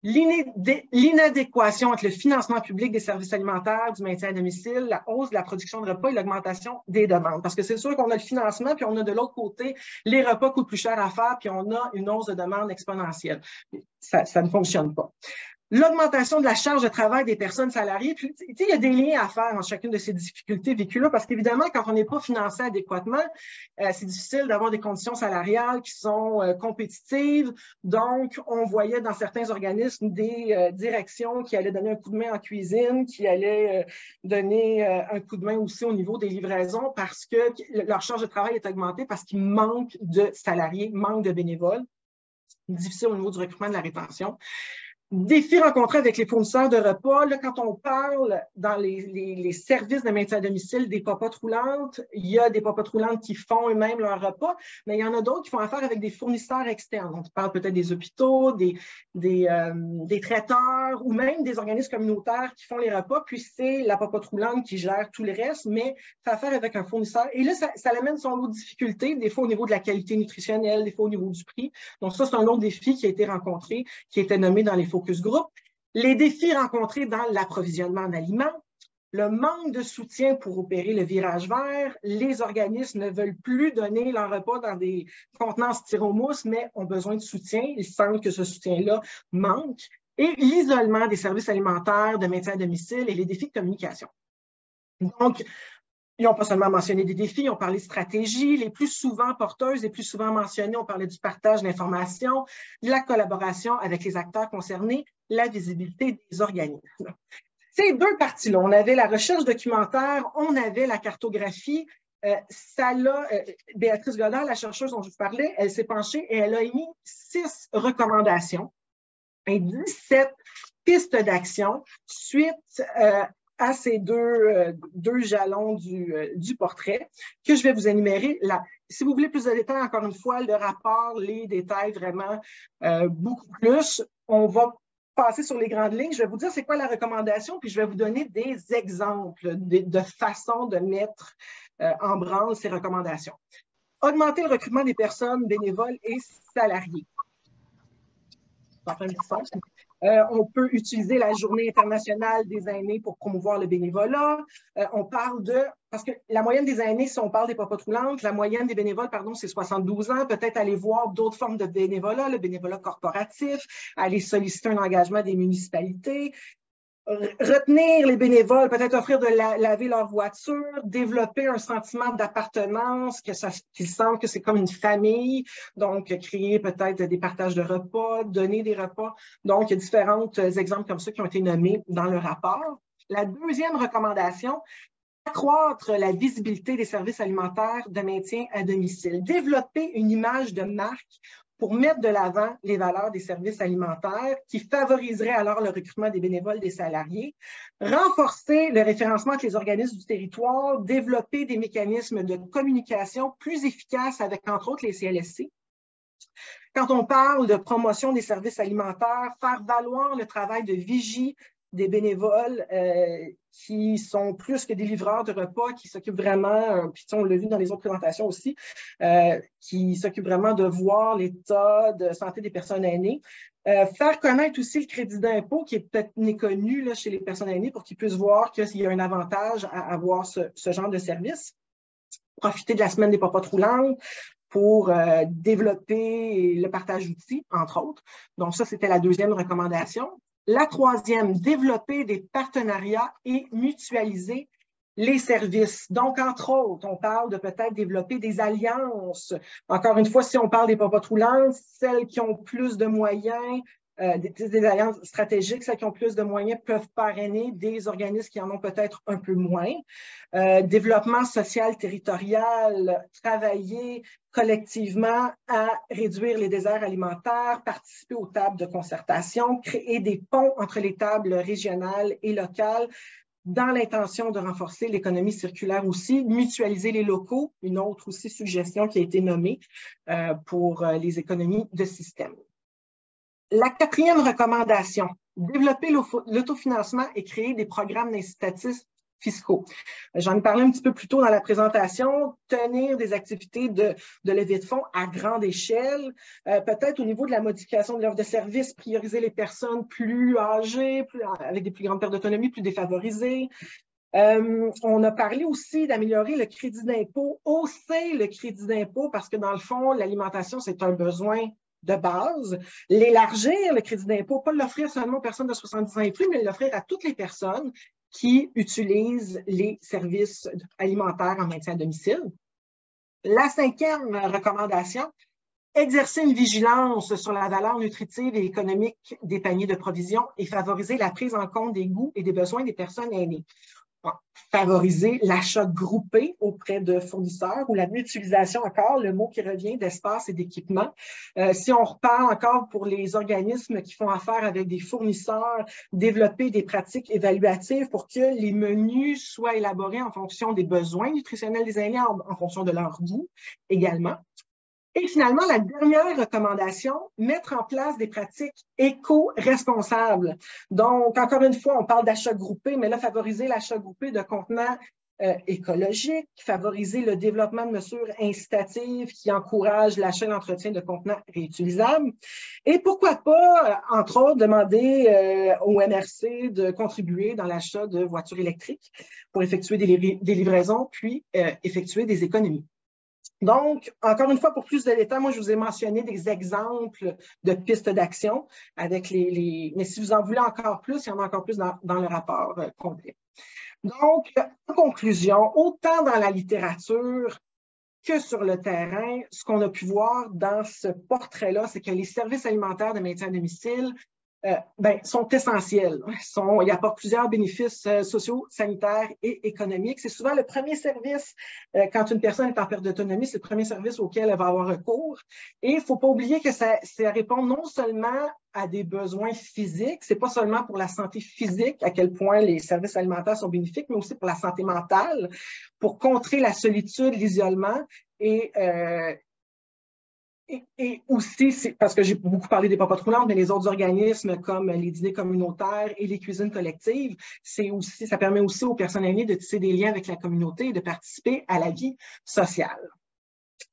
[SPEAKER 5] L'inadéquation entre le financement public des services alimentaires, du maintien à domicile, la hausse de la production de repas et l'augmentation des demandes. Parce que c'est sûr qu'on a le financement, puis on a de l'autre côté, les repas coûtent plus cher à faire, puis on a une hausse de demande exponentielle. Ça ne fonctionne pas. L'augmentation de la charge de travail des personnes salariées, puis il y a des liens à faire dans chacune de ces difficultés vécues-là, parce qu'évidemment, quand on n'est pas financé adéquatement, c'est difficile d'avoir des conditions salariales qui sont compétitives. Donc, on voyait dans certains organismes des directions qui allaient donner un coup de main en cuisine, qui allaient donner un coup de main aussi au niveau des livraisons parce que leur charge de travail est augmentée parce qu'il manque de salariés, manque de bénévoles. Difficile au niveau du recrutement et de la rétention. Défis rencontrés avec les fournisseurs de repas. Là, quand on parle dans les services de maintien à domicile des popotes roulantes, il y a des popotes roulantes qui font eux-mêmes leurs repas, mais il y en a d'autres qui font affaire avec des fournisseurs externes. On parle peut-être des hôpitaux, des traiteurs ou même des organismes communautaires qui font les repas, puis c'est la popote roulante qui gère tout le reste, mais fait affaire avec un fournisseur. Et là, ça amène son lot de difficultés, des fois au niveau de la qualité nutritionnelle, des fois au niveau du prix. Donc ça, c'est un autre défi qui a été rencontré, qui était nommé dans les focus group. Les défis rencontrés dans l'approvisionnement en aliments, le manque de soutien pour opérer le virage vert, les organismes ne veulent plus donner leur repas dans des contenants styromousse, mais ont besoin de soutien. Ils sentent que ce soutien-là manque. Et l'isolement des services alimentaires de maintien à domicile et les défis de communication. Donc, ils n'ont pas seulement mentionné des défis, ils ont parlé de stratégies, les plus souvent porteuses, les plus souvent mentionnées, on parlait du partage d'informations, de la collaboration avec les acteurs concernés, la visibilité des organismes. Ces 2 parties-là, on avait la recherche documentaire, on avait la cartographie. Béatrice Godard, la chercheuse dont je vous parlais, elle s'est penchée et elle a émis 6 recommandations et 17 pistes d'action suite à ces deux jalons du portrait que je vais vous énumérer là. Si vous voulez plus de détails, encore une fois, le rapport, les détails vraiment beaucoup plus. On va passer sur les grandes lignes. Je vais vous dire c'est quoi la recommandation, puis je vais vous donner des exemples de façon de mettre en branle ces recommandations. Augmenter le recrutement des personnes bénévoles et salariées. ça fait un petit sens. On peut utiliser la Journée internationale des aînés pour promouvoir le bénévolat. On parle de, parce que la moyenne des aînés, si on parle des popotes roulantes, la moyenne des bénévoles, pardon, c'est 72 ans. Peut-être aller voir d'autres formes de bénévolat, le bénévolat corporatif, aller solliciter un engagement des municipalités. Retenir les bénévoles, peut-être offrir de laver leur voiture, développer un sentiment d'appartenance, qu'ils sentent que c'est comme une famille, donc créer peut-être des partages de repas, donner des repas. Donc, il y a différents exemples comme ça qui ont été nommés dans le rapport. La deuxième recommandation, accroître la visibilité des services alimentaires de maintien à domicile, développer une image de marque pour mettre de l'avant les valeurs des services alimentaires qui favoriseraient alors le recrutement des bénévoles, des salariés, renforcer le référencement entre les organismes du territoire, développer des mécanismes de communication plus efficaces avec, entre autres, les CLSC. Quand on parle de promotion des services alimentaires, faire valoir le travail de vigie des bénévoles qui sont plus que des livreurs de repas, qui s'occupent vraiment, puis on l'a vu dans les autres présentations aussi, qui s'occupent vraiment de voir l'état de santé des personnes aînées. Faire connaître aussi le crédit d'impôt qui est peut-être méconnu là, chez les personnes aînées pour qu'ils puissent voir qu'il y a un avantage à avoir ce genre de service. Profiter de la semaine des popotes roulantes pour développer le partage d'outils, entre autres. Donc ça, c'était la deuxième recommandation. La troisième, développer des partenariats et mutualiser les services. Donc, entre autres, on parle de peut-être développer des alliances. Encore une fois, si on parle des popotes roulantes, celles qui ont plus de moyens, des alliances stratégiques, celles qui ont plus de moyens peuvent parrainer des organismes qui en ont peut-être un peu moins. Développement social territorial, travailler collectivement à réduire les déserts alimentaires, participer aux tables de concertation, créer des ponts entre les tables régionales et locales dans l'intention de renforcer l'économie circulaire aussi, mutualiser les locaux, une autre aussi suggestion qui a été nommée pour les économies de système. La quatrième recommandation, développer l'autofinancement et créer des programmes d'incitatifs fiscaux. J'en ai parlé un petit peu plus tôt dans la présentation, tenir des activités de levée de fonds à grande échelle, peut-être au niveau de la modification de l'offre de services, prioriser les personnes plus âgées, avec des plus grandes pertes d'autonomie, plus défavorisées. On a parlé aussi d'améliorer le crédit d'impôt, hausser le crédit d'impôt parce que dans le fond, l'alimentation, c'est un besoin de base, l'élargir, le crédit d'impôt, pas l'offrir seulement aux personnes de 70 ans et plus, mais l'offrir à toutes les personnes qui utilisent les services alimentaires en maintien à domicile. La cinquième recommandation, exercer une vigilance sur la valeur nutritive et économique des paniers de provisions et favoriser la prise en compte des goûts et des besoins des personnes aînées. Favoriser l'achat groupé auprès de fournisseurs ou la mutualisation encore, le mot qui revient d'espace et d'équipement. Si on reparle encore pour les organismes qui font affaire avec des fournisseurs, développer des pratiques évaluatives pour que les menus soient élaborés en fonction des besoins nutritionnels des aînés, en fonction de leur goût également. Et finalement, la dernière recommandation, mettre en place des pratiques éco-responsables. Donc, encore une fois, on parle d'achat groupé, mais là, favoriser l'achat groupé de contenants écologiques, favoriser le développement de mesures incitatives qui encouragent l'achat et l'entretien de contenants réutilisables. Et pourquoi pas, entre autres, demander au MRC de contribuer dans l'achat de voitures électriques pour effectuer des livraisons, puis effectuer des économies. Donc, encore une fois, pour plus de détails, moi, je vous ai mentionné des exemples de pistes d'action avec mais si vous en voulez encore plus, il y en a encore plus dans le rapport complet. Donc, en conclusion, autant dans la littérature que sur le terrain, ce qu'on a pu voir dans ce portrait-là, c'est que les services alimentaires de maintien à domicile sont essentiels. Ils apportent plusieurs bénéfices sociaux, sanitaires et économiques. C'est souvent le premier service, quand une personne est en perte d'autonomie, c'est le premier service auquel elle va avoir recours. Et il ne faut pas oublier que ça répond non seulement à des besoins physiques, c'est pas seulement pour la santé physique à quel point les services alimentaires sont bénéfiques, mais aussi pour la santé mentale, pour contrer la solitude, l'isolement et aussi, parce que j'ai beaucoup parlé des popotes roulantes, mais les autres organismes comme les dîners communautaires et les cuisines collectives, ça permet aussi aux personnes aînées de tisser des liens avec la communauté et de participer à la vie sociale.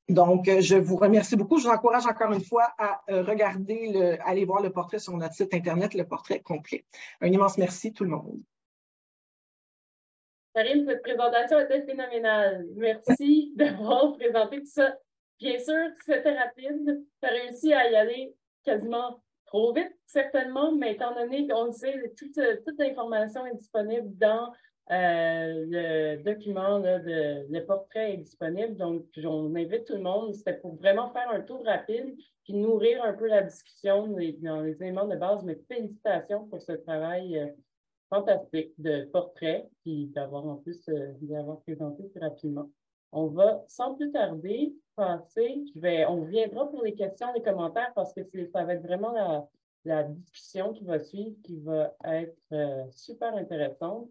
[SPEAKER 5] Donc, je vous remercie beaucoup. Je vous encourage encore une fois à regarder, aller voir le portrait sur notre site Internet, le portrait complet. Un immense merci tout le monde.
[SPEAKER 1] Karine, cette présentation était phénoménale. Merci d'avoir présenté tout ça. Bien sûr, c'était rapide. Tu as réussi à y aller quasiment trop vite, certainement, mais étant donné qu'on le sait, toute l'information est disponible dans le document, là, le portrait est disponible. Donc, on invite tout le monde. C'était pour vraiment faire un tour rapide puis nourrir un peu la discussion dans les éléments de base. Mais félicitations pour ce travail fantastique de portrait, puis d'avoir en plus d'avoir présenté plus rapidement. On va sans plus tarder passer, on reviendra pour les questions, les commentaires, parce que ça va être vraiment la discussion qui va suivre, qui va être super intéressante.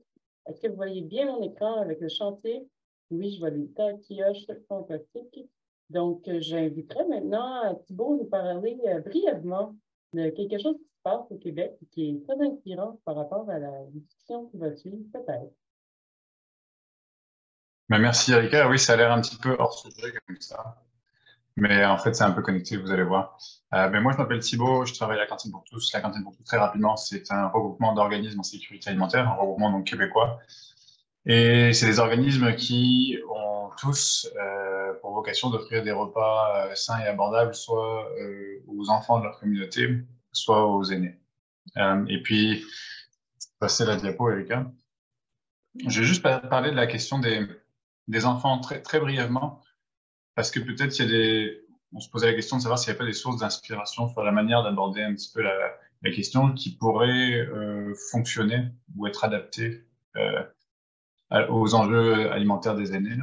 [SPEAKER 1] Est-ce que vous voyez bien mon écran avec le chantier? Oui, je vois des taquillages fantastiques. Donc, j'inviterai maintenant Thibault à nous parler brièvement de quelque chose qui se passe au Québec et qui est très inspirant par rapport à la discussion qui va suivre, peut-être.
[SPEAKER 6] Ben, merci Erika. Oui, ça a l'air un petit peu hors sujet comme ça. Mais en fait, c'est un peu connecté, vous allez voir. Moi, je m'appelle Thibault, je travaille à la Cantine pour tous. La Cantine pour tous, très rapidement, c'est un regroupement d'organismes en sécurité alimentaire, un regroupement donc québécois. Et c'est des organismes qui ont tous pour vocation d'offrir des repas sains et abordables, soit aux enfants de leur communauté, soit aux aînés. Et puis, passer la diapo, Erika. Je vais juste parler de la question des enfants très, très brièvement, parce que peut-être on se posait la question de savoir s'il n'y a pas des sources d'inspiration sur la manière d'aborder un petit peu la question qui pourrait fonctionner ou être adaptée aux enjeux alimentaires des aînés.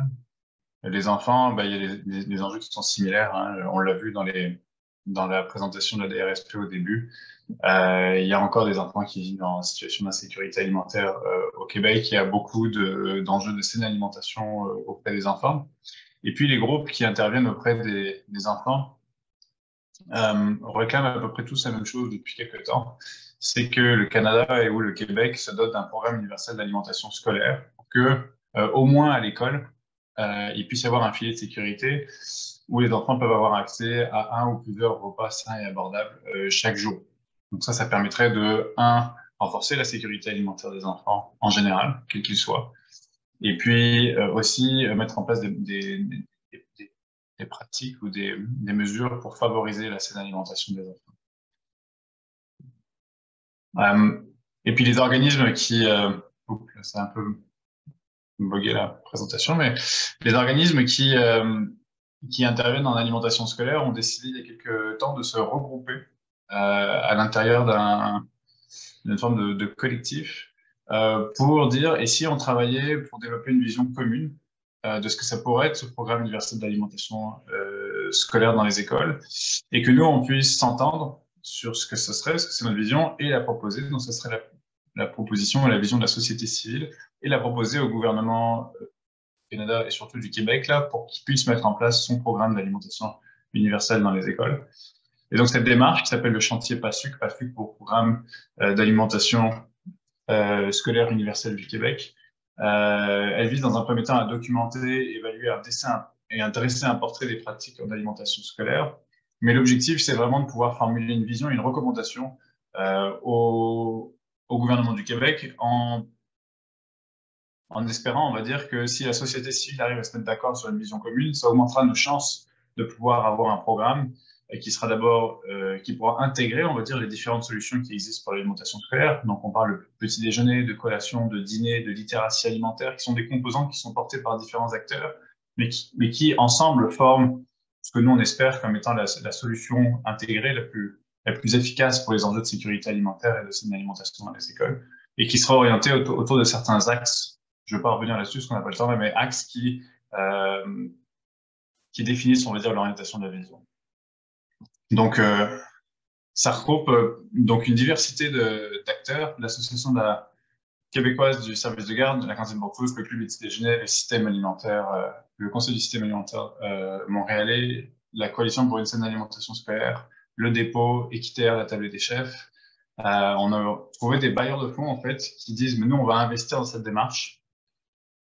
[SPEAKER 6] Les enfants, il y a des enjeux qui sont similaires. Hein. On l'a vu dans la présentation de la DRSP au début. Il y a encore des enfants qui vivent en situation d'insécurité alimentaire au Québec. Il y a beaucoup d'enjeux de saine alimentation auprès des enfants. Et puis, les groupes qui interviennent auprès des enfants réclament à peu près tous la même chose depuis quelques temps. C'est que le Canada ou le Québec se dotent d'un programme universel d'alimentation scolaire pour que, au moins à l'école, il puisse y avoir un filet de sécurité où les enfants peuvent avoir accès à un ou plusieurs repas sains et abordables chaque jour. Donc ça permettrait de, renforcer la sécurité alimentaire des enfants en général, quels qu'ils soient, et puis aussi mettre en place des pratiques ou des mesures pour favoriser la saine alimentation des enfants. Et puis les organismes qui... c'est un peu bugué la présentation, mais les organismes qui interviennent en alimentation scolaire ont décidé il y a quelques temps de se regrouper à l'intérieur d'une forme de collectif pour dire, et si on travaillait pour développer une vision commune de ce que ça pourrait être ce programme universel d'alimentation scolaire dans les écoles, et que nous, on puisse s'entendre sur ce que ce serait, ce que c'est notre vision, et la proposer. Donc, ce serait la proposition et la vision de la société civile, et la proposer au gouvernement du Canada et surtout du Québec, là, pour qu'il puisse mettre en place son programme d'alimentation universelle dans les écoles. Et donc, cette démarche qui s'appelle le chantier PASUC pour Programme d'alimentation scolaire universelle du Québec, elle vise dans un premier temps à documenter, évaluer et à dresser un portrait des pratiques en alimentation scolaire. Mais l'objectif, c'est vraiment de pouvoir formuler une vision, une recommandation au gouvernement du Québec en espérant, on va dire, que si la société civile arrive à se mettre d'accord sur une vision commune, ça augmentera nos chances de pouvoir avoir un programme qui sera d'abord, qui pourra intégrer, on va dire, les différentes solutions qui existent pour l'alimentation scolaire. Donc, on parle de petit déjeuner, de collation, de dîner, de littératie alimentaire, qui sont des composantes qui sont portées par différents acteurs, mais qui ensemble forment ce que nous, on espère comme étant la solution intégrée la plus efficace pour les enjeux de sécurité alimentaire et de saine alimentation dans les écoles, et qui sera orientée autour de certains axes. Je ne vais pas revenir là-dessus, parce qu'on n'a pas le temps, mais axes qui définissent, on va dire, l'orientation de la vision. Donc, ça regroupe donc une diversité d'acteurs, l'association québécoise du service de garde, la Cantine pour tous, le club petit déjeuner, le système alimentaire, le conseil du système alimentaire montréalais, la coalition pour une saine alimentation scolaire, le dépôt, Équiterre, la table des chefs. On a trouvé des bailleurs de fonds, en fait, qui disent, mais nous, on va investir dans cette démarche.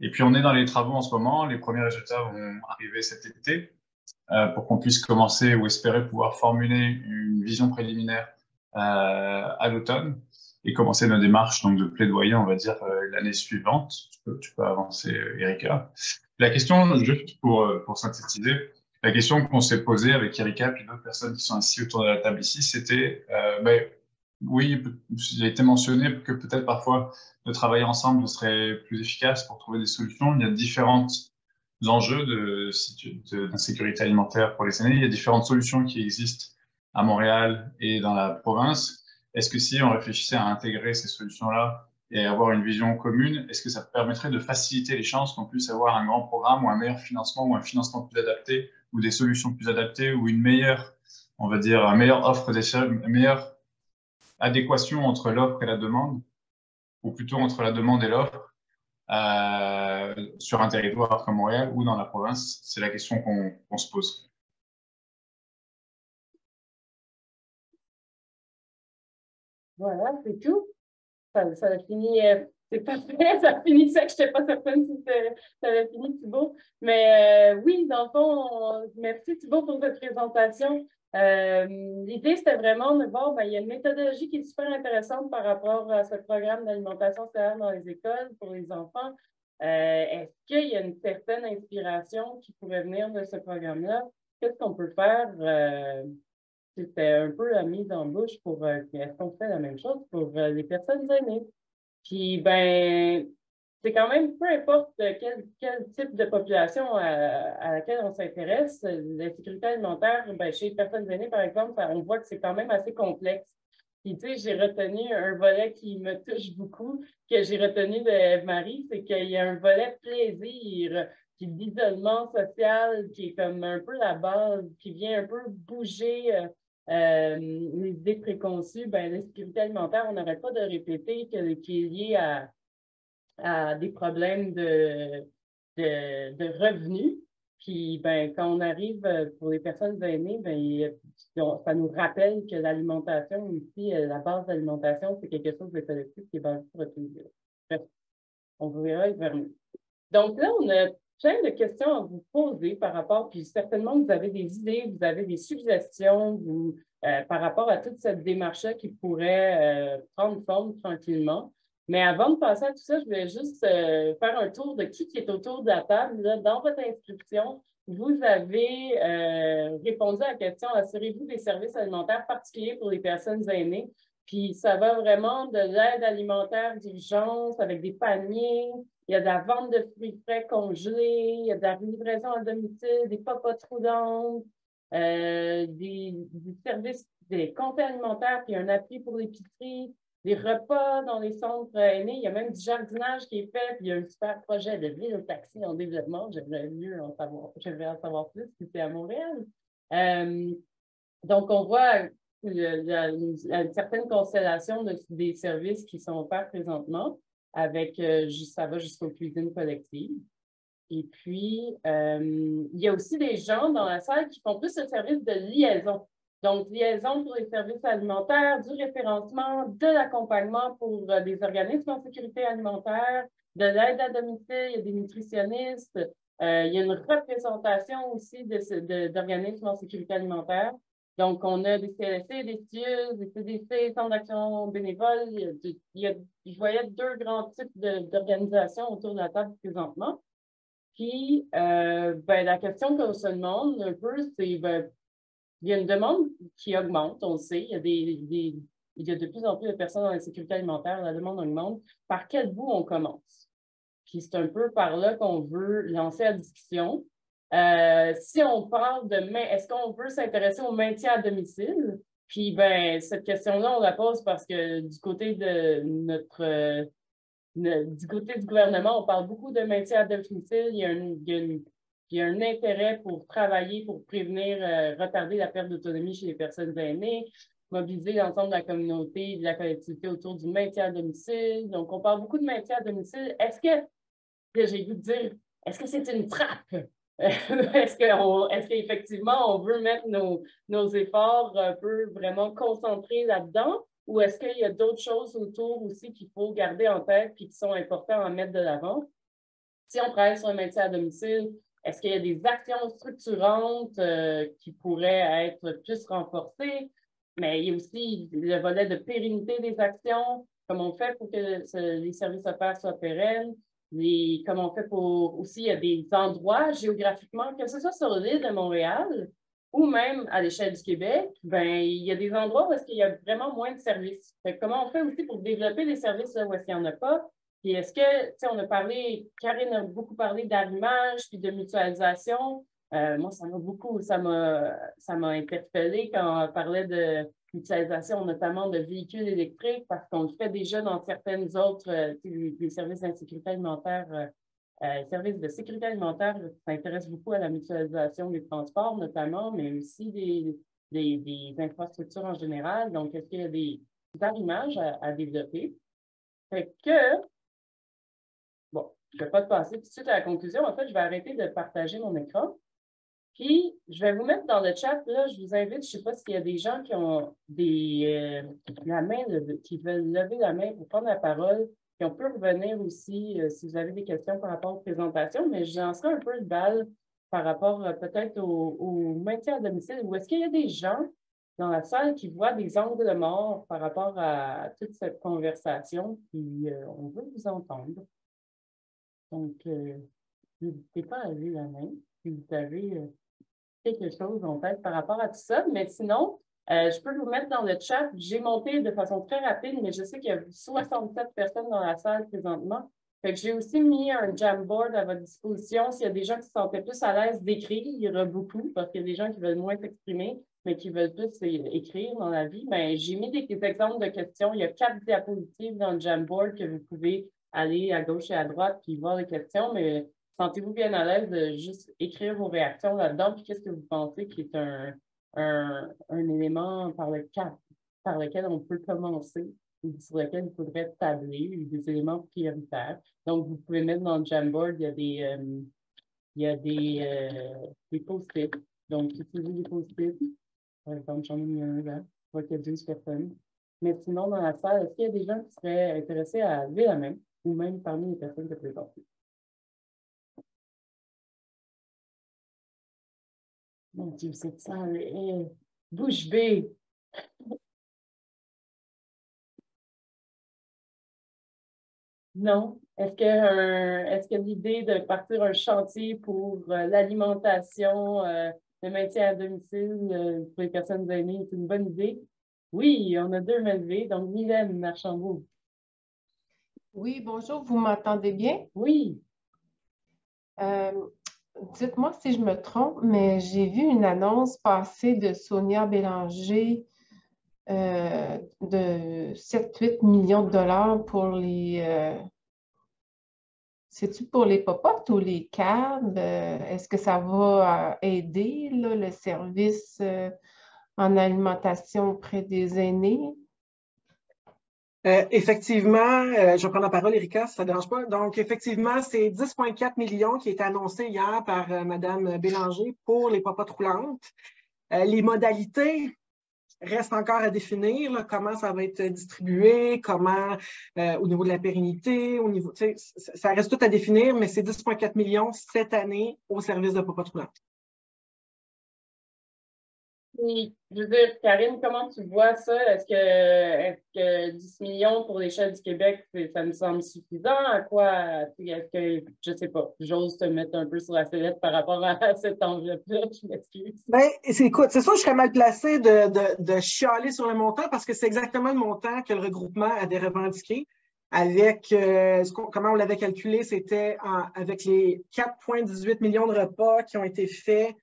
[SPEAKER 6] Et puis, on est dans les travaux en ce moment. Les premiers résultats vont arriver cet été. pour qu'on puisse commencer ou espérer pouvoir formuler une vision préliminaire à l'automne et commencer nos démarches donc, de plaidoyer, on va dire, l'année suivante. Tu peux avancer, Erika. La question, juste pour synthétiser, la question qu'on s'est posée avec Erika et d'autres personnes qui sont assises autour de la table ici, c'était, oui, il a été mentionné que peut-être parfois de travailler ensemble serait plus efficace pour trouver des solutions. Il y a différents enjeux d'insécurité alimentaire pour les aînés. Il y a différentes solutions qui existent à Montréal et dans la province. Est-ce que si on réfléchissait à intégrer ces solutions-là et avoir une vision commune, est-ce que ça permettrait de faciliter les chances qu'on puisse avoir un grand programme ou un meilleur financement ou un financement plus adapté ou des solutions plus adaptées ou une meilleure, on va dire, une meilleure offre une meilleure adéquation entre l'offre et la demande, ou plutôt entre la demande et l'offre sur un territoire comme Montréal ou dans la province? C'est la question qu'on se pose.
[SPEAKER 1] Voilà, c'est tout. Ça a fini, c'est parfait, ça a fini ça, que je n'étais pas certaine si ça avait fini, Thibault. Mais oui, dans le fond, merci Thibault pour cette présentation. L'idée, c'était vraiment de voir, il y a une méthodologie qui est super intéressante par rapport à ce programme d'alimentation scolaire dans les écoles pour les enfants. Est-ce qu'il y a une certaine inspiration qui pourrait venir de ce programme-là? Qu'est-ce qu'on peut faire? C'était un peu la mise en bouche pour est-ce qu'on fait la même chose pour les personnes aînées? Puis, c'est quand même, peu importe quel type de population à laquelle on s'intéresse, la sécurité alimentaire, chez les personnes aînées, par exemple, on voit que c'est quand même assez complexe. Puis, tu sais, j'ai retenu un volet qui me touche beaucoup, que j'ai retenu de Eve-Marie, c'est qu'il y a un volet plaisir, puis l'isolement social, qui est comme un peu la base, qui vient un peu bouger les idées préconçues. La sécurité alimentaire, on n'arrête pas de répéter qui est lié à des problèmes de revenus. Puis, quand on arrive pour les personnes aînées, ça nous rappelle que l'alimentation ici, la base d'alimentation, c'est quelque chose de collectif qui est basé sur le plaisir. Bref, on verra vers nous. Donc là, on a plein de questions à vous poser par rapport, puis certainement vous avez des idées, vous avez des suggestions par rapport à toute cette démarche-là qui pourrait prendre forme tranquillement. Mais avant de passer à tout ça, je voulais juste faire un tour de qui est autour de la table. Là, dans votre inscription, vous avez répondu à la question « Assurez-vous des services alimentaires particuliers pour les personnes aînées? » Puis ça va vraiment de l'aide alimentaire d'urgence avec des paniers, il y a de la vente de fruits frais congelés, il y a de la livraison à domicile, des papotes roulantes, des services, des comptes alimentaires, puis un appui pour l'épicerie, des repas dans les centres aînés. Il y a même du jardinage qui est fait, puis il y a un super projet de ville au taxi en développement. J'aimerais en savoir plus si c'est à Montréal. Donc, on voit une certaine constellation des services qui sont offerts présentement. Ça va jusqu'aux cuisines collectives. Et puis, il y a aussi des gens dans la salle qui font plus le service de liaison. Donc, liaison pour les services alimentaires, du référencement, de l'accompagnement pour des organismes en sécurité alimentaire, de l'aide à domicile, il y a des nutritionnistes, il y a une représentation aussi d'organismes en sécurité alimentaire. Donc, on a des CLSC, des CIUS, des CDC, Centres d'action bénévole. Je voyais 2 grands types d'organisations autour de la table présentement. Puis, la question qu'on se demande un peu, c'est, il y a une demande qui augmente, on le sait. Il y a de plus en plus de personnes dans la sécurité alimentaire, la demande augmente. Par quel bout on commence? Puis, c'est un peu par là qu'on veut lancer la discussion. Si on parle est-ce qu'on veut s'intéresser au maintien à domicile? Puis, cette question-là, on la pose parce que du côté du gouvernement, on parle beaucoup de maintien à domicile. Il y a un intérêt pour travailler, pour prévenir, retarder la perte d'autonomie chez les personnes aînées, mobiliser l'ensemble de la communauté, de la collectivité autour du maintien à domicile. Donc, on parle beaucoup de maintien à domicile. Est-ce que c'est une trappe? Est-ce qu'effectivement, on veut mettre nos efforts un peu vraiment concentrés là-dedans? Ou est-ce qu'il y a d'autres choses autour aussi qu'il faut garder en tête et qui sont importants à mettre de l'avant? Si on travaille sur un maintien à domicile, Est-ce qu'il y a des actions structurantes qui pourraient être plus renforcées? Mais il y a aussi le volet de pérennité des actions. Comment on fait pour que les services offerts soient pérennes? Comment on fait pour aussi, il y a des endroits géographiquement, que ce soit sur l'île de Montréal ou même à l'échelle du Québec, ben, il y a des endroits où est-ce qu'il y a vraiment moins de services. Fait que comment on fait aussi pour développer des services là où est-ce qu'il n'y en a pas? Puis est-ce que, tu sais, on a parlé, Karine a beaucoup parlé d'arrimage puis de mutualisation. Moi, ça m'a interpellée quand on parlait de mutualisation, notamment de véhicules électriques, parce qu'on le fait déjà dans certaines autres, les services d'insécurité alimentaire, services de sécurité alimentaire s'intéressent beaucoup à la mutualisation des transports, notamment, mais aussi des infrastructures en général. Donc, est-ce qu'il y a des arrimages à développer? Fait que, bon, je ne vais pas te passer tout de suite à la conclusion. En fait, je vais arrêter de partager mon écran. Puis, je vais vous mettre dans le chat, là, je vous invite, je ne sais pas s'il y a des gens qui ont la main, qui veulent lever la main pour prendre la parole, puis on peut revenir aussi si vous avez des questions par rapport aux présentations, mais je lancerai un peu le bal par rapport peut-être au maintien à domicile, ou est-ce qu'il y a des gens dans la salle qui voient des angles morts par rapport à toute cette conversation, puis on veut vous entendre. Donc, n'hésitez pas à lever la main si vous avez quelque chose en tête par rapport à tout ça. Mais sinon, je peux vous mettre dans le chat. J'ai monté de façon très rapide, mais je sais qu'il y a 67 personnes dans la salle présentement. Fait que j'ai aussi mis un Jamboard à votre disposition. S'il y a des gens qui se sentaient plus à l'aise d'écrire, il y aura beaucoup, parce qu'il y a des gens qui veulent moins s'exprimer, mais qui veulent plus écrire dans la vie. Ben, j'ai mis des exemples de questions. Il y a 4 diapositives dans le Jamboard que vous pouvez aller à gauche et à droite puis voir les questions, mais sentez-vous bien à l'aise de juste écrire vos réactions là-dedans, puis qu'est-ce que vous pensez qui est un élément par lequel on peut commencer, ou sur lequel il faudrait tabler, des éléments prioritaires. Donc, vous pouvez mettre dans le Jamboard, il y a des post-it. Donc, utilisez des post-it. Par exemple, j'en ai mis un là. Je vois qu'il y a 12 personnes. Mais sinon, dans la salle, est-ce qu'il y a des gens qui seraient intéressés à lever la main, ou même parmi les personnes représentées? Mon Dieu, cette salle est bouche bée. Non? Est-ce que l'idée de partir un chantier pour l'alimentation, le maintien à domicile pour les personnes aînées est une bonne idée? Oui, on a 2 mains levées. Donc, Mylène Archambault.
[SPEAKER 7] Oui, bonjour, vous m'entendez bien?
[SPEAKER 1] Oui.
[SPEAKER 7] Dites-moi si je me trompe, mais j'ai vu une annonce passer de Sonia Bélanger de 7-8 millions de dollars pour les... c'est-tu pour les pop-up ou les CAB? Est-ce que ça va aider là, le service en alimentation auprès des aînés?
[SPEAKER 5] Effectivement, je vais prendre la parole, Erika, si ça ne dérange pas. Donc, effectivement, c'est 10,4 millions qui est annoncé hier par Mme Bélanger pour les popotes roulantes. Les modalités restent encore à définir, là, comment ça va être distribué, comment, au niveau de la pérennité, au niveau, ça reste tout à définir, mais c'est 10,4 millions cette année au service de popotes roulantes.
[SPEAKER 1] Oui, je veux dire, Karine, comment tu vois ça? Est-ce que 10 millions pour l'échelle du Québec, ça me semble suffisant? À quoi? Est-ce que, je ne sais pas, j'ose te mettre un peu sur la sellette par rapport à cette enveloppe-là, je m'excuse.
[SPEAKER 5] Bien, écoute, c'est sûr que je serais mal placée de chialer sur le montant parce que c'est exactement le montant que le regroupement avait revendiqué. Avec comment on l'avait calculé, c'était avec les 4,18 millions de repas qui ont été faits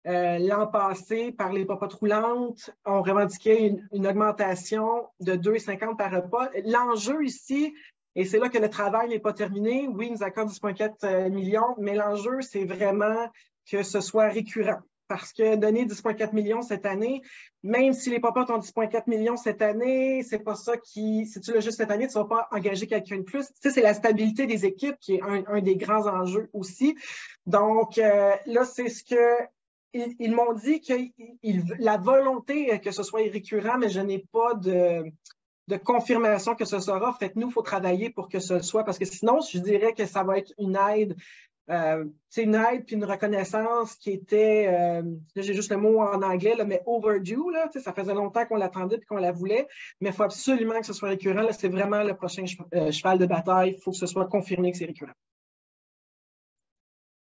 [SPEAKER 5] l'an passé par les popotes roulantes, on revendiquait une augmentation de 2,50 par repas. L'enjeu ici, et c'est là que le travail n'est pas terminé, oui, ils nous accordent 10,4 millions, mais l'enjeu, c'est vraiment que ce soit récurrent. Parce que donner 10,4 millions cette année, même si les popotes ont 10,4 millions cette année, c'est pas ça qui, si tu l'as juste cette année, tu ne vas pas engager quelqu'un de plus. Tu sais, c'est la stabilité des équipes qui est un des grands enjeux aussi. Donc, là, c'est ce que ils m'ont dit que la volonté que ce soit récurrent, mais je n'ai pas de confirmation que ce sera. Fait que nous, il faut travailler pour que ce soit, parce que sinon, je dirais que ça va être une aide c'est une aide puis une reconnaissance qui était, là j'ai juste le mot en anglais, là, mais overdue, là, ça faisait longtemps qu'on l'attendait et qu'on la voulait, mais il faut absolument que ce soit récurrent. C'est vraiment le prochain cheval de bataille. Il faut que ce soit confirmé que c'est récurrent.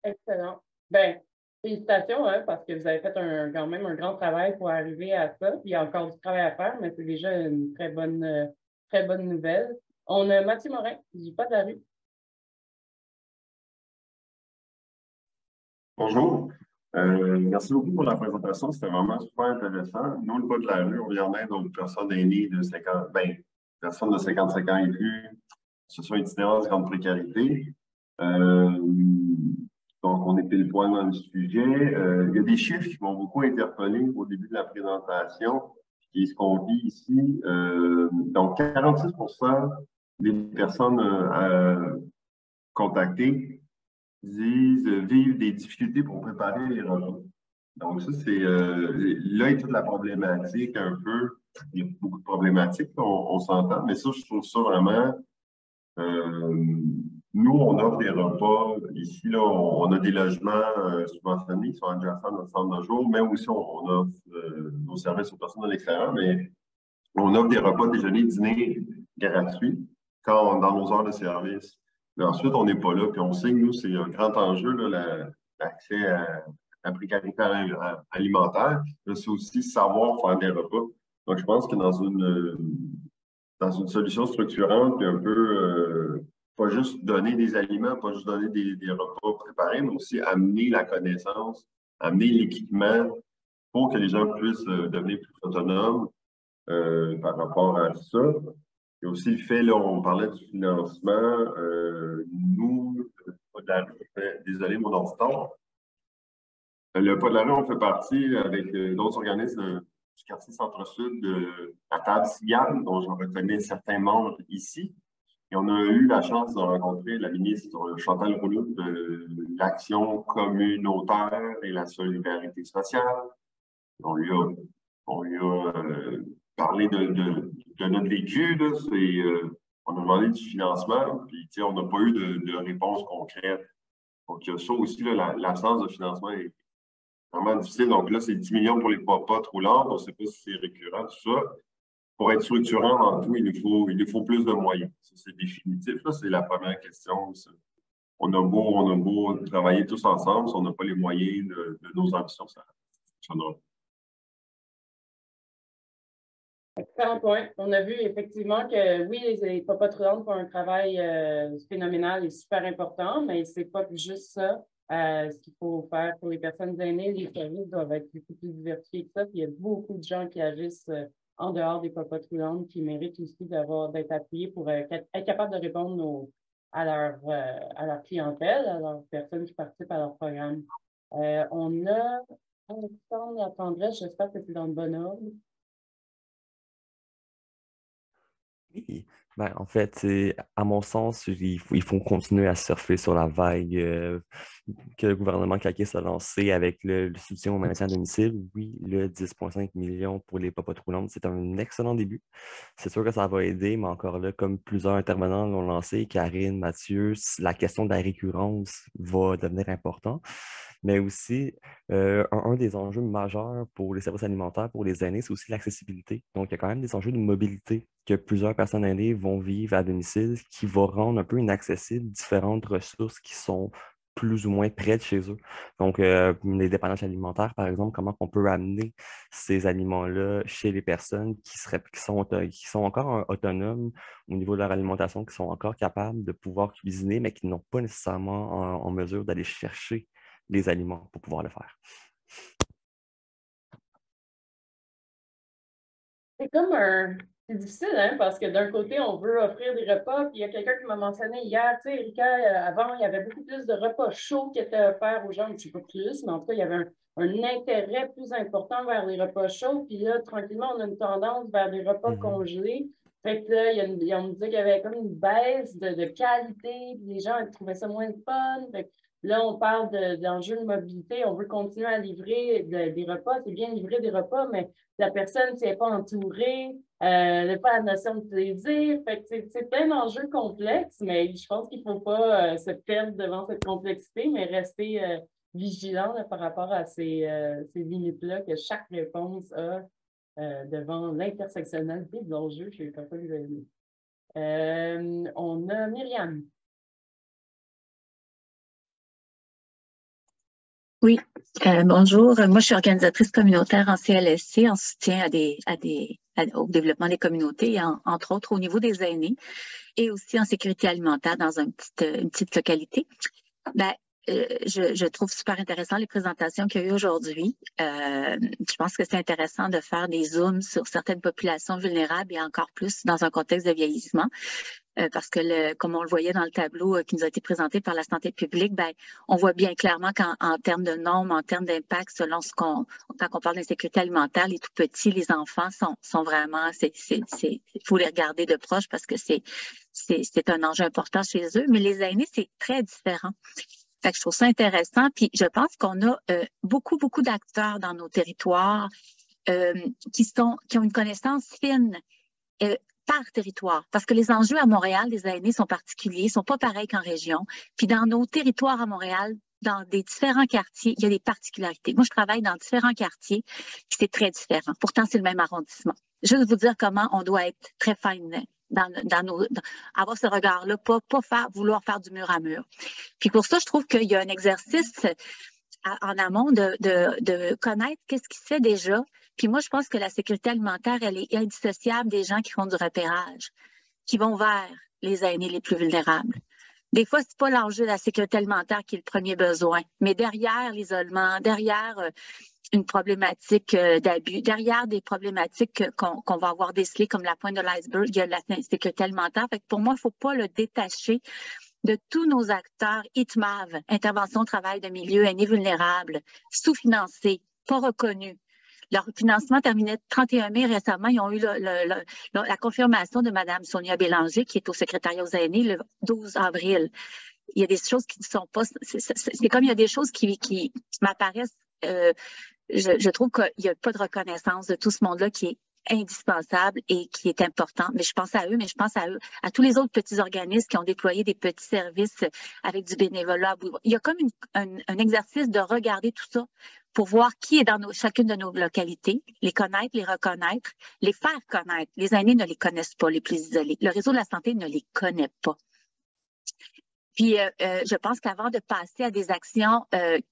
[SPEAKER 1] Excellent. Bien, félicitations, hein, parce que vous avez fait quand même un grand travail pour arriver à ça. Puis il y a encore du travail à faire, mais c'est déjà une très bonne nouvelle. On a Mathieu Morin, du Pas de la rue.
[SPEAKER 8] Bonjour. Merci beaucoup pour la présentation. C'était vraiment super intéressant. Nous, le Pas de la rue, on vient en aide aux personnes aînées de 50, personnes de 55 ans et plus, ce sont itinérantes de grande précarité. Donc, on est pile poil dans le sujet. Il y a des chiffres qui m'ont beaucoup interpellé au début de la présentation, qui est ce qu'on vit ici. Donc, 46% des personnes contactées disent vivre des difficultés pour préparer les repas. Donc, ça, c'est là est toute la problématique un peu. Il y a beaucoup de problématiques, on s'entend, mais ça, je trouve ça vraiment. Nous, on offre des repas. Ici, là, on a des logements subventionnés qui sont adjacents à notre centre de jour, mais aussi on offre nos services aux personnes de l'extérieur, mais on offre des repas déjeuner, dîner gratuits dans nos heures de service. Mais ensuite, on n'est pas là, puis on sait que nous, c'est un grand enjeu, l'accès à la précarité alimentaire. C'est aussi savoir faire des repas. Donc, je pense que dans une solution structurante, puis un peu, pas juste donner des aliments, pas juste donner des repas préparés, mais aussi amener la connaissance, amener l'équipement pour que les gens puissent devenir plus autonomes par rapport à ça. Il y a aussi le fait, là, on parlait du financement. Nous, désolé, mon auditeur. Le Pas de la rue, on fait partie avec d'autres organismes du quartier Centre-Sud de la table Cigale, dont j'en reconnais certains membres ici. Et on a eu la chance de rencontrer la ministre Chantal Rouleau de l'Action communautaire et la solidarité sociale. On lui a parlé de notre vécu. On a demandé du financement, puis on n'a pas eu de réponse concrète. Donc, il y a ça aussi, l'absence de financement est vraiment difficile. Donc là, c'est 10 millions pour les popotes roulantes. On ne sait pas si c'est récurrent, tout ça. Pour être structurant en tout, il nous faut plus de moyens. Ça, c'est définitif. C'est la première question. On a beau travailler tous ensemble, si on n'a pas les moyens de nos ambitions, ça fonctionnera.
[SPEAKER 1] Excellent point. On a vu effectivement que oui, les popotes roulantes font un travail phénoménal et super important, mais c'est pas juste ça. Ce qu'il faut faire pour les personnes aînées, les services doivent être beaucoup plus diversifiés que ça. Puis il y a beaucoup de gens qui agissent en dehors des popotes roulantes qui méritent aussi d'être appuyés pour être capables de répondre à leur clientèle, à leurs personnes qui participent à leur programme. On a Alexandre Latendresse, j'espère que c'est dans le bon ordre.
[SPEAKER 9] Oui. Ben, en fait, à mon sens, il faut continuer à surfer sur la vague que le gouvernement caquiste a lancée avec le soutien au maintien à domicile. Oui, le 10,5 millions pour les popotes roulantes, c'est un excellent début. C'est sûr que ça va aider, mais encore là, comme plusieurs intervenants l'ont lancé, Karine, Mathieu, la question de la récurrence va devenir importante. Mais aussi, un des enjeux majeurs pour les services alimentaires, pour les aînés, c'est aussi l'accessibilité. Donc, il y a quand même des enjeux de mobilité que plusieurs personnes aînées vont vivre à domicile qui vont rendre un peu inaccessibles différentes ressources qui sont plus ou moins près de chez eux. Donc, les dépendances alimentaires, par exemple, comment on peut amener ces aliments-là chez les personnes qui sont encore autonomes au niveau de leur alimentation, qui sont encore capables de pouvoir cuisiner, mais qui n'ont pas nécessairement en mesure d'aller chercher les aliments pour pouvoir le faire.
[SPEAKER 1] C'est difficile, hein, parce que d'un côté, on veut offrir des repas, puis il y a quelqu'un qui m'a mentionné hier, tu sais, Erika, avant, il y avait beaucoup plus de repas chauds qui étaient offerts aux gens, je ne sais pas plus, mais en tout cas, il y avait un intérêt plus important vers les repas chauds, puis là, tranquillement, on a une tendance vers des repas congelés. Fait que là, on me disait qu'il y avait comme une baisse de qualité, puis les gens trouvaient ça moins fun. Fait que Là, on parle d'enjeux de mobilité. On veut continuer à livrer des repas. C'est bien livrer des repas, mais la personne, si elle n'est pas entourée, elle n'a pas la notion de plaisir. Fait que c'est plein d'enjeux complexes, mais je pense qu'il ne faut pas se perdre devant cette complexité, mais rester vigilant là, par rapport à ces limites-là que chaque réponse a devant l'intersectionnalité de l'enjeu. Je ne sais pas si vous avez dit. On a Myriam.
[SPEAKER 10] Oui, bonjour. Moi, je suis organisatrice communautaire en CLSC en soutien au développement des communautés, entre autres au niveau des aînés et aussi en sécurité alimentaire dans une petite localité. Je trouve super intéressant les présentations qu'il y a eu aujourd'hui. Je pense que c'est intéressant de faire des zooms sur certaines populations vulnérables et encore plus dans un contexte de vieillissement. Parce que, comme on le voyait dans le tableau qui nous a été présenté par la santé publique, on voit bien clairement qu'en termes de nombre, en termes d'impact, selon quand on parle d'insécurité alimentaire, les tout petits, les enfants sont vraiment, il faut les regarder de proche parce que c'est un enjeu important chez eux. Mais les aînés, c'est très différent. Fait que je trouve ça intéressant. Puis je pense qu'on a beaucoup d'acteurs dans nos territoires qui ont une connaissance fine par territoire. Parce que les enjeux à Montréal des aînés sont particuliers, sont pas pareils qu'en région. Puis dans nos territoires à Montréal, dans des différents quartiers, il y a des particularités. Moi, je travaille dans différents quartiers, puis c'est très différent. Pourtant, c'est le même arrondissement. Juste vous dire comment on doit être très fine avoir ce regard-là, pas vouloir faire du mur à mur. Puis pour ça, je trouve qu'il y a un exercice en amont de connaître qu'est-ce qui se fait déjà. Puis moi, je pense que la sécurité alimentaire, elle est indissociable des gens qui font du repérage, qui vont vers les aînés les plus vulnérables. Des fois, c'est pas l'enjeu de la sécurité alimentaire qui est le premier besoin, mais derrière l'isolement, derrière une problématique d'abus, derrière des problématiques qu'on va avoir décelées comme la pointe de l'iceberg, il y a la sécurité alimentaire. Fait que pour moi, il ne faut pas le détacher de tous nos acteurs ITMAV, Intervention Travail de milieu aînés vulnérables, sous-financés, pas reconnus. Leur financement terminait le 31 mai récemment. Ils ont eu la confirmation de Mme Sonia Bélanger, qui est au secrétariat aux aînés, le 12 avril. Il y a des choses qui ne sont pas... C'est comme il y a des choses qui m'apparaissent. Je trouve qu'il n'y a pas de reconnaissance de tout ce monde-là qui est indispensable et qui est important. Mais je pense à eux, à tous les autres petits organismes qui ont déployé des petits services avec du bénévolat. Il y a comme un exercice de regarder tout ça pour voir qui est dans chacune de nos localités, les connaître, les reconnaître, les faire connaître. Les aînés ne les connaissent pas, les plus isolés. Le réseau de la santé ne les connaît pas. Puis, je pense qu'avant de passer à des actions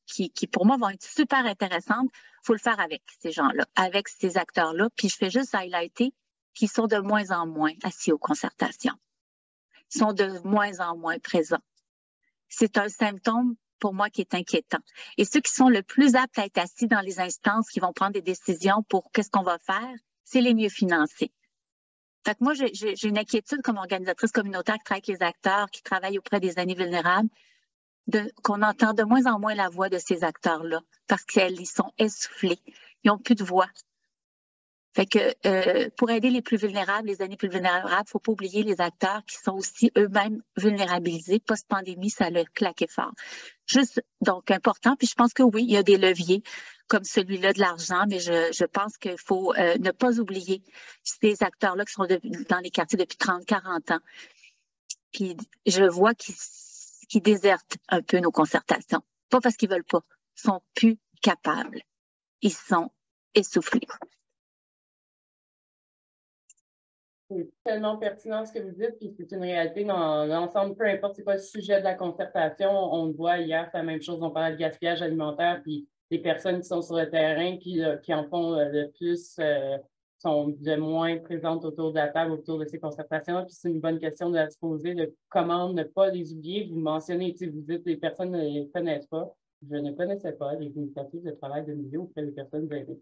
[SPEAKER 10] qui, pour moi, vont être super intéressantes, il faut le faire avec ces gens-là, avec ces acteurs-là. Puis, je fais juste highlighter qu'ils sont de moins en moins assis aux concertations. Ils sont de moins en moins présents. C'est un symptôme, pour moi, qui est inquiétant. Et ceux qui sont le plus aptes à être assis dans les instances qui vont prendre des décisions pour qu'est-ce qu'on va faire, c'est les mieux financés. Fait que moi, j'ai une inquiétude comme organisatrice communautaire qui travaille avec les acteurs, qui travaille auprès des aînés vulnérables, qu'on entend de moins en moins la voix de ces acteurs-là parce qu'ils sont essoufflés. Ils n'ont plus de voix. Fait que pour aider les plus vulnérables, les aînés plus vulnérables, il ne faut pas oublier les acteurs qui sont aussi eux-mêmes vulnérabilisés. Post-pandémie, ça a claqué fort. Juste, donc, important. Puis je pense que oui, il y a des leviers comme celui-là de l'argent, mais je pense qu'il faut ne pas oublier ces acteurs-là qui sont dans les quartiers depuis 30, 40 ans. Puis je vois qu'ils désertent un peu nos concertations. Pas parce qu'ils veulent pas. Ils sont plus capables. Ils sont essoufflés.
[SPEAKER 1] C'est tellement pertinent ce que vous dites, puis c'est une réalité dans l'ensemble, peu importe c'est quoi le sujet de la concertation, on le voit hier, c'est la même chose, on parlait de gaspillage alimentaire, puis les personnes qui sont sur le terrain, qui en font le plus, sont de moins présentes autour de la table, autour de ces concertations, puis c'est une bonne question de se poser, de comment ne pas les oublier. Vous mentionnez, vous dites les personnes ne les connaissent pas. Je ne connaissais pas les initiatives de travail de milieu auprès des personnes aidées.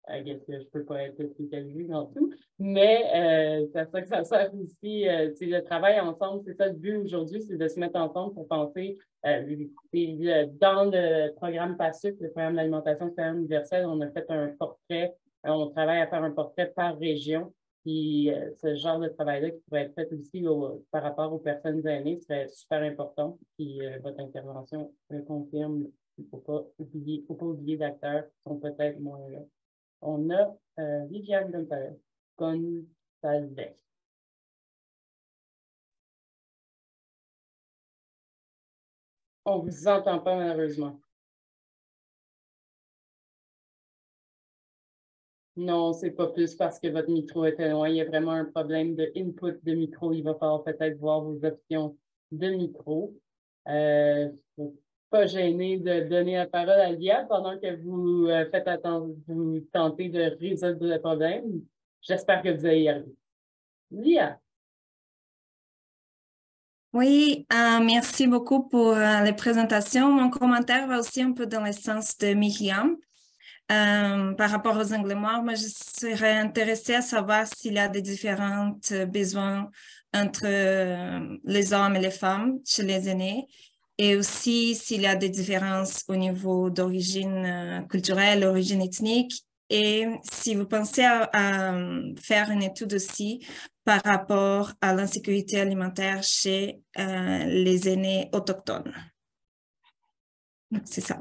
[SPEAKER 1] Je ne peux pas être spécialisée dans tout, mais c'est ça que ça sert aussi. Le travail ensemble, c'est ça le but aujourd'hui, c'est de se mettre ensemble pour penser. Dans le programme PASUC, le programme d'alimentation scolaire universelle, on a fait un portrait, on travaille à faire un portrait par région. Puis Puis ce genre de travail-là qui pourrait être fait aussi par rapport aux personnes aînées serait super important. Puis votre intervention le confirme. Il ne faut pas oublier d'acteurs qui sont peut-être moins là. On a Viviane Gonçalves. On ne vous entend pas, malheureusement. Non, c'est pas plus parce que votre micro était loin. Il y a vraiment un problème de input de micro. Il va falloir peut-être voir vos options de micro. Pas gêné de donner la parole à Lia pendant que vous vous tentez de résoudre le problème. J'espère que vous allez y arriver. Lia.
[SPEAKER 11] Oui, merci beaucoup pour les présentations. Mon commentaire va aussi un peu dans le sens de Myriam. Par rapport aux angles morts, moi, je serais intéressée à savoir s'il y a des différents besoins entre les hommes et les femmes chez les aînés et aussi s'il y a des différences au niveau d'origine culturelle, d'origine ethnique et si vous pensez à faire une étude aussi par rapport à l'insécurité alimentaire chez les aînés autochtones. C'est ça.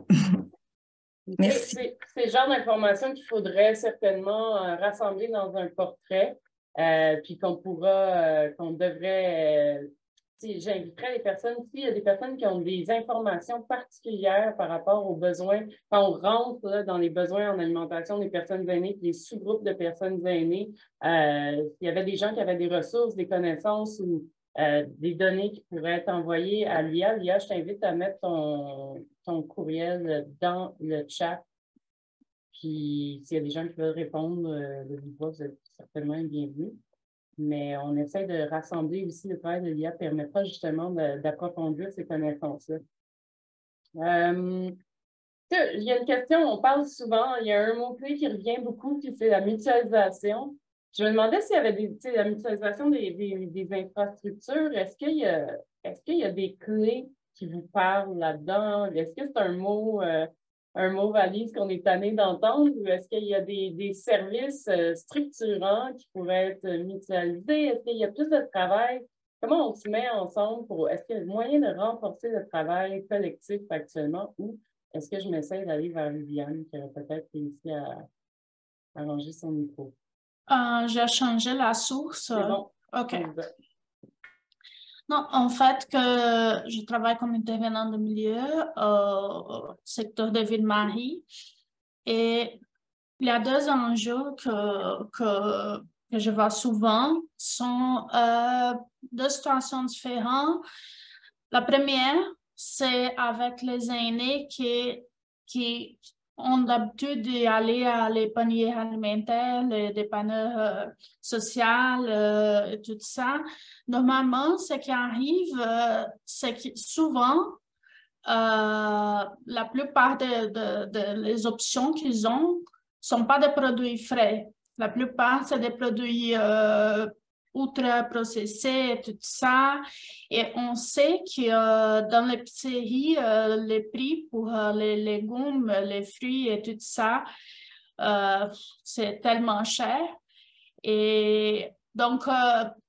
[SPEAKER 11] Merci.
[SPEAKER 1] C'est le genre d'informations qu'il faudrait certainement rassembler dans un portrait, puis qu'on devrait, j'inviterais les personnes, s'il y a des personnes qui ont des informations particulières par rapport aux besoins, quand on rentre là, dans les besoins en alimentation des personnes aînées, des sous-groupes de personnes aînées, il y avait des gens qui avaient des ressources, des connaissances ou des données qui pourraient être envoyées à Lia. Lia, je t'invite à mettre ton courriel dans le chat. Puis, s'il y a des gens qui veulent répondre, vous êtes certainement bienvenus. Mais on essaie de rassembler aussi le travail de Lia permettra justement d'approfondir ces connaissances-là. Il y a une question, on parle souvent, il y a un mot-clé qui revient beaucoup, puis c'est la mutualisation. Je me demandais s'il y avait la mutualisation des infrastructures. Est-ce qu'il y a des clés qui vous parlent là-dedans? Est-ce que c'est un mot valise qu'on est tanné d'entendre ou est-ce qu'il y a des services structurants qui pourraient être mutualisés? Est-ce qu'il y a plus de travail? Comment on se met ensemble est-ce qu'il y a moyen de renforcer le travail collectif actuellement ou est-ce que je m'essaie d'aller vers Viviane qui aurait peut-être réussi à arranger son micro?
[SPEAKER 12] J'ai changé la source.
[SPEAKER 1] C'est bon.
[SPEAKER 12] OK. Non, en fait, que je travaille comme intervenant de milieu au secteur de Ville-Marie. Et il y a deux enjeux que je vois souvent, sont deux situations différentes. La première, c'est avec les aînés qui ont l'habitude d'aller à les paniers alimentaires, les dépanneurs sociaux et tout ça. Normalement, ce qui arrive, c'est que souvent, la plupart des options qu'ils ont ne sont pas des produits frais. La plupart, c'est des produits ultra-processés et tout ça. Et on sait que dans l'épicerie, les prix pour les légumes, les fruits et tout ça, c'est tellement cher. Et donc,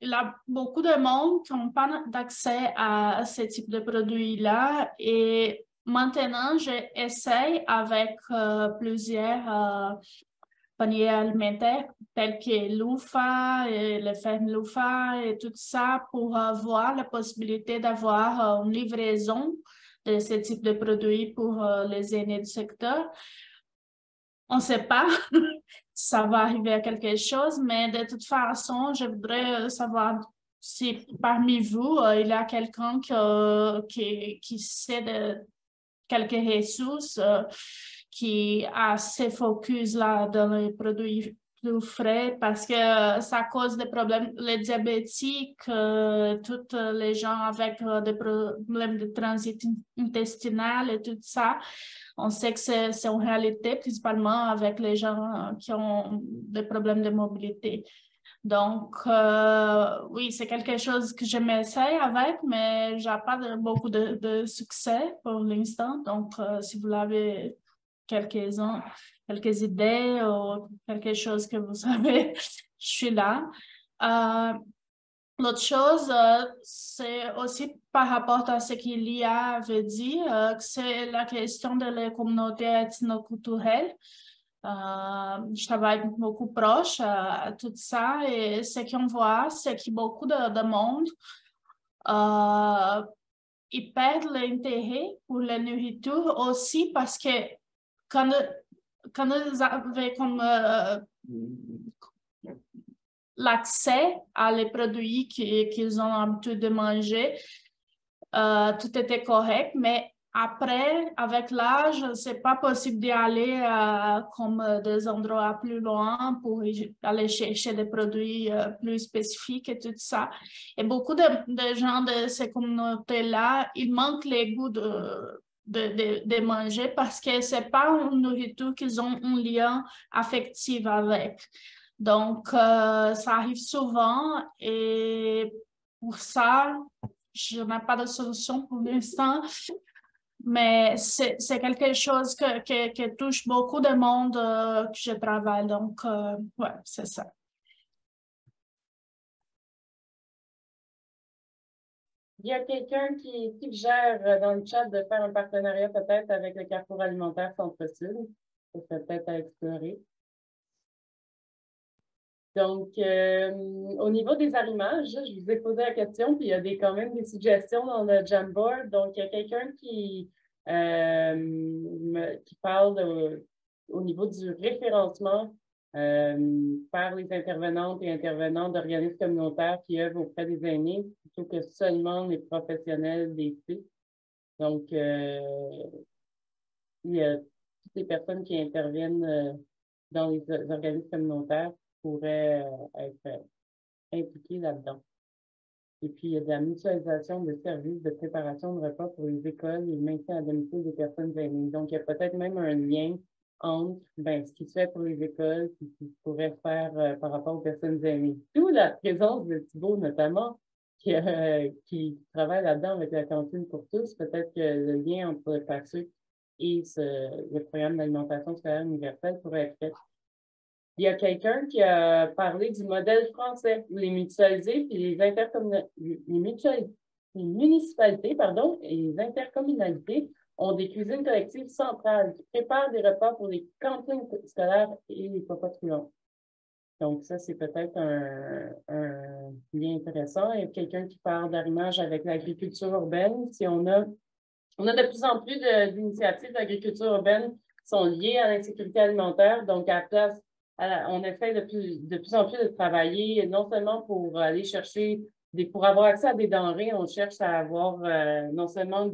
[SPEAKER 12] il y a beaucoup de monde qui n'ont pas d'accès à ce type de produits-là. Et maintenant, j'essaie avec plusieurs paniers alimentaires tels que l'UFA et les fermes l'UFA et tout ça pour avoir la possibilité d'avoir une livraison de ce type de produits pour les aînés du secteur. On ne sait pas si ça va arriver à quelque chose, mais de toute façon, je voudrais savoir si parmi vous, il y a quelqu'un qui sait de quelques ressources qui a ces focus là dans les produits plus frais parce que ça cause des problèmes, les diabétiques, tous les gens avec des problèmes de transit intestinal et tout ça. On sait que c'est une réalité, principalement avec les gens qui ont des problèmes de mobilité. Donc, oui, c'est quelque chose que je m'essaye avec, mais je n'ai pas beaucoup de succès pour l'instant. Donc, si vous l'avez quelques-uns, quelques idées ou quelque chose que vous savez, je suis là. L'autre chose, c'est aussi par rapport à ce qu'il y avait dit, que c'est la question de la communauté ethnoculturelle. Je travaille beaucoup proche à tout ça et ce qu'on voit, c'est que beaucoup de monde ils perdent l'intérêt pour la nourriture aussi parce que quand ils avaient comme l'accès à les produits qu'ils ont l'habitude de manger, tout était correct, mais après, avec l'âge, c'est pas possible d'y aller comme des endroits plus loin pour aller chercher des produits plus spécifiques et tout ça. Et beaucoup de gens de ces communautés-là, ils manquent les goûts de manger parce que c'est pas une nourriture qu'ils ont un lien affectif avec. Donc, ça arrive souvent et pour ça, je n'ai pas de solution pour l'instant. Mais c'est quelque chose que touche beaucoup de monde que je travaille. Donc, ouais, c'est ça.
[SPEAKER 1] Il y a quelqu'un qui suggère dans le chat de faire un partenariat peut-être avec le Carrefour alimentaire Centre-Sud. Ça serait peut-être à explorer. Donc, au niveau des arrimages, je vous ai posé la question, puis il y a quand même des suggestions dans le Jamboard. Donc, il y a quelqu'un qui parle au niveau du référencement par les intervenantes et intervenants d'organismes communautaires qui œuvrent auprès des aînés, plutôt que seulement les professionnels des sites. Donc, il y a toutes les personnes qui interviennent dans les organismes communautaires pourraient être impliqués là-dedans. Et puis, il y a de la mutualisation de services de préparation de repas pour les écoles et le maintien à domicile des personnes aînées. Donc, il y a peut-être même un lien entre ce qui se fait pour les écoles et ce qui pourrait faire par rapport aux personnes aînées. D'où la présence de Thibault, notamment, qui travaille là-dedans avec la cantine pour tous. Peut-être que le lien entre le PACSUC et le programme d'alimentation scolaire universelle pourrait être fait. Il y a quelqu'un qui a parlé du modèle français où les mutualisés puis les municipalités et les intercommunalités ont des cuisines collectives centrales qui préparent des repas pour les cantines scolaires et les papas roulants. Donc, ça, c'est peut-être un lien intéressant. Il y a quelqu'un qui parle d'arrimage avec l'agriculture urbaine. Si on a de plus en plus d'initiatives d'agriculture urbaine qui sont liées à l'insécurité alimentaire. Donc, à la place, on essaie de plus en plus de travailler, non seulement pour aller chercher pour avoir accès à des denrées, on cherche à avoir non seulement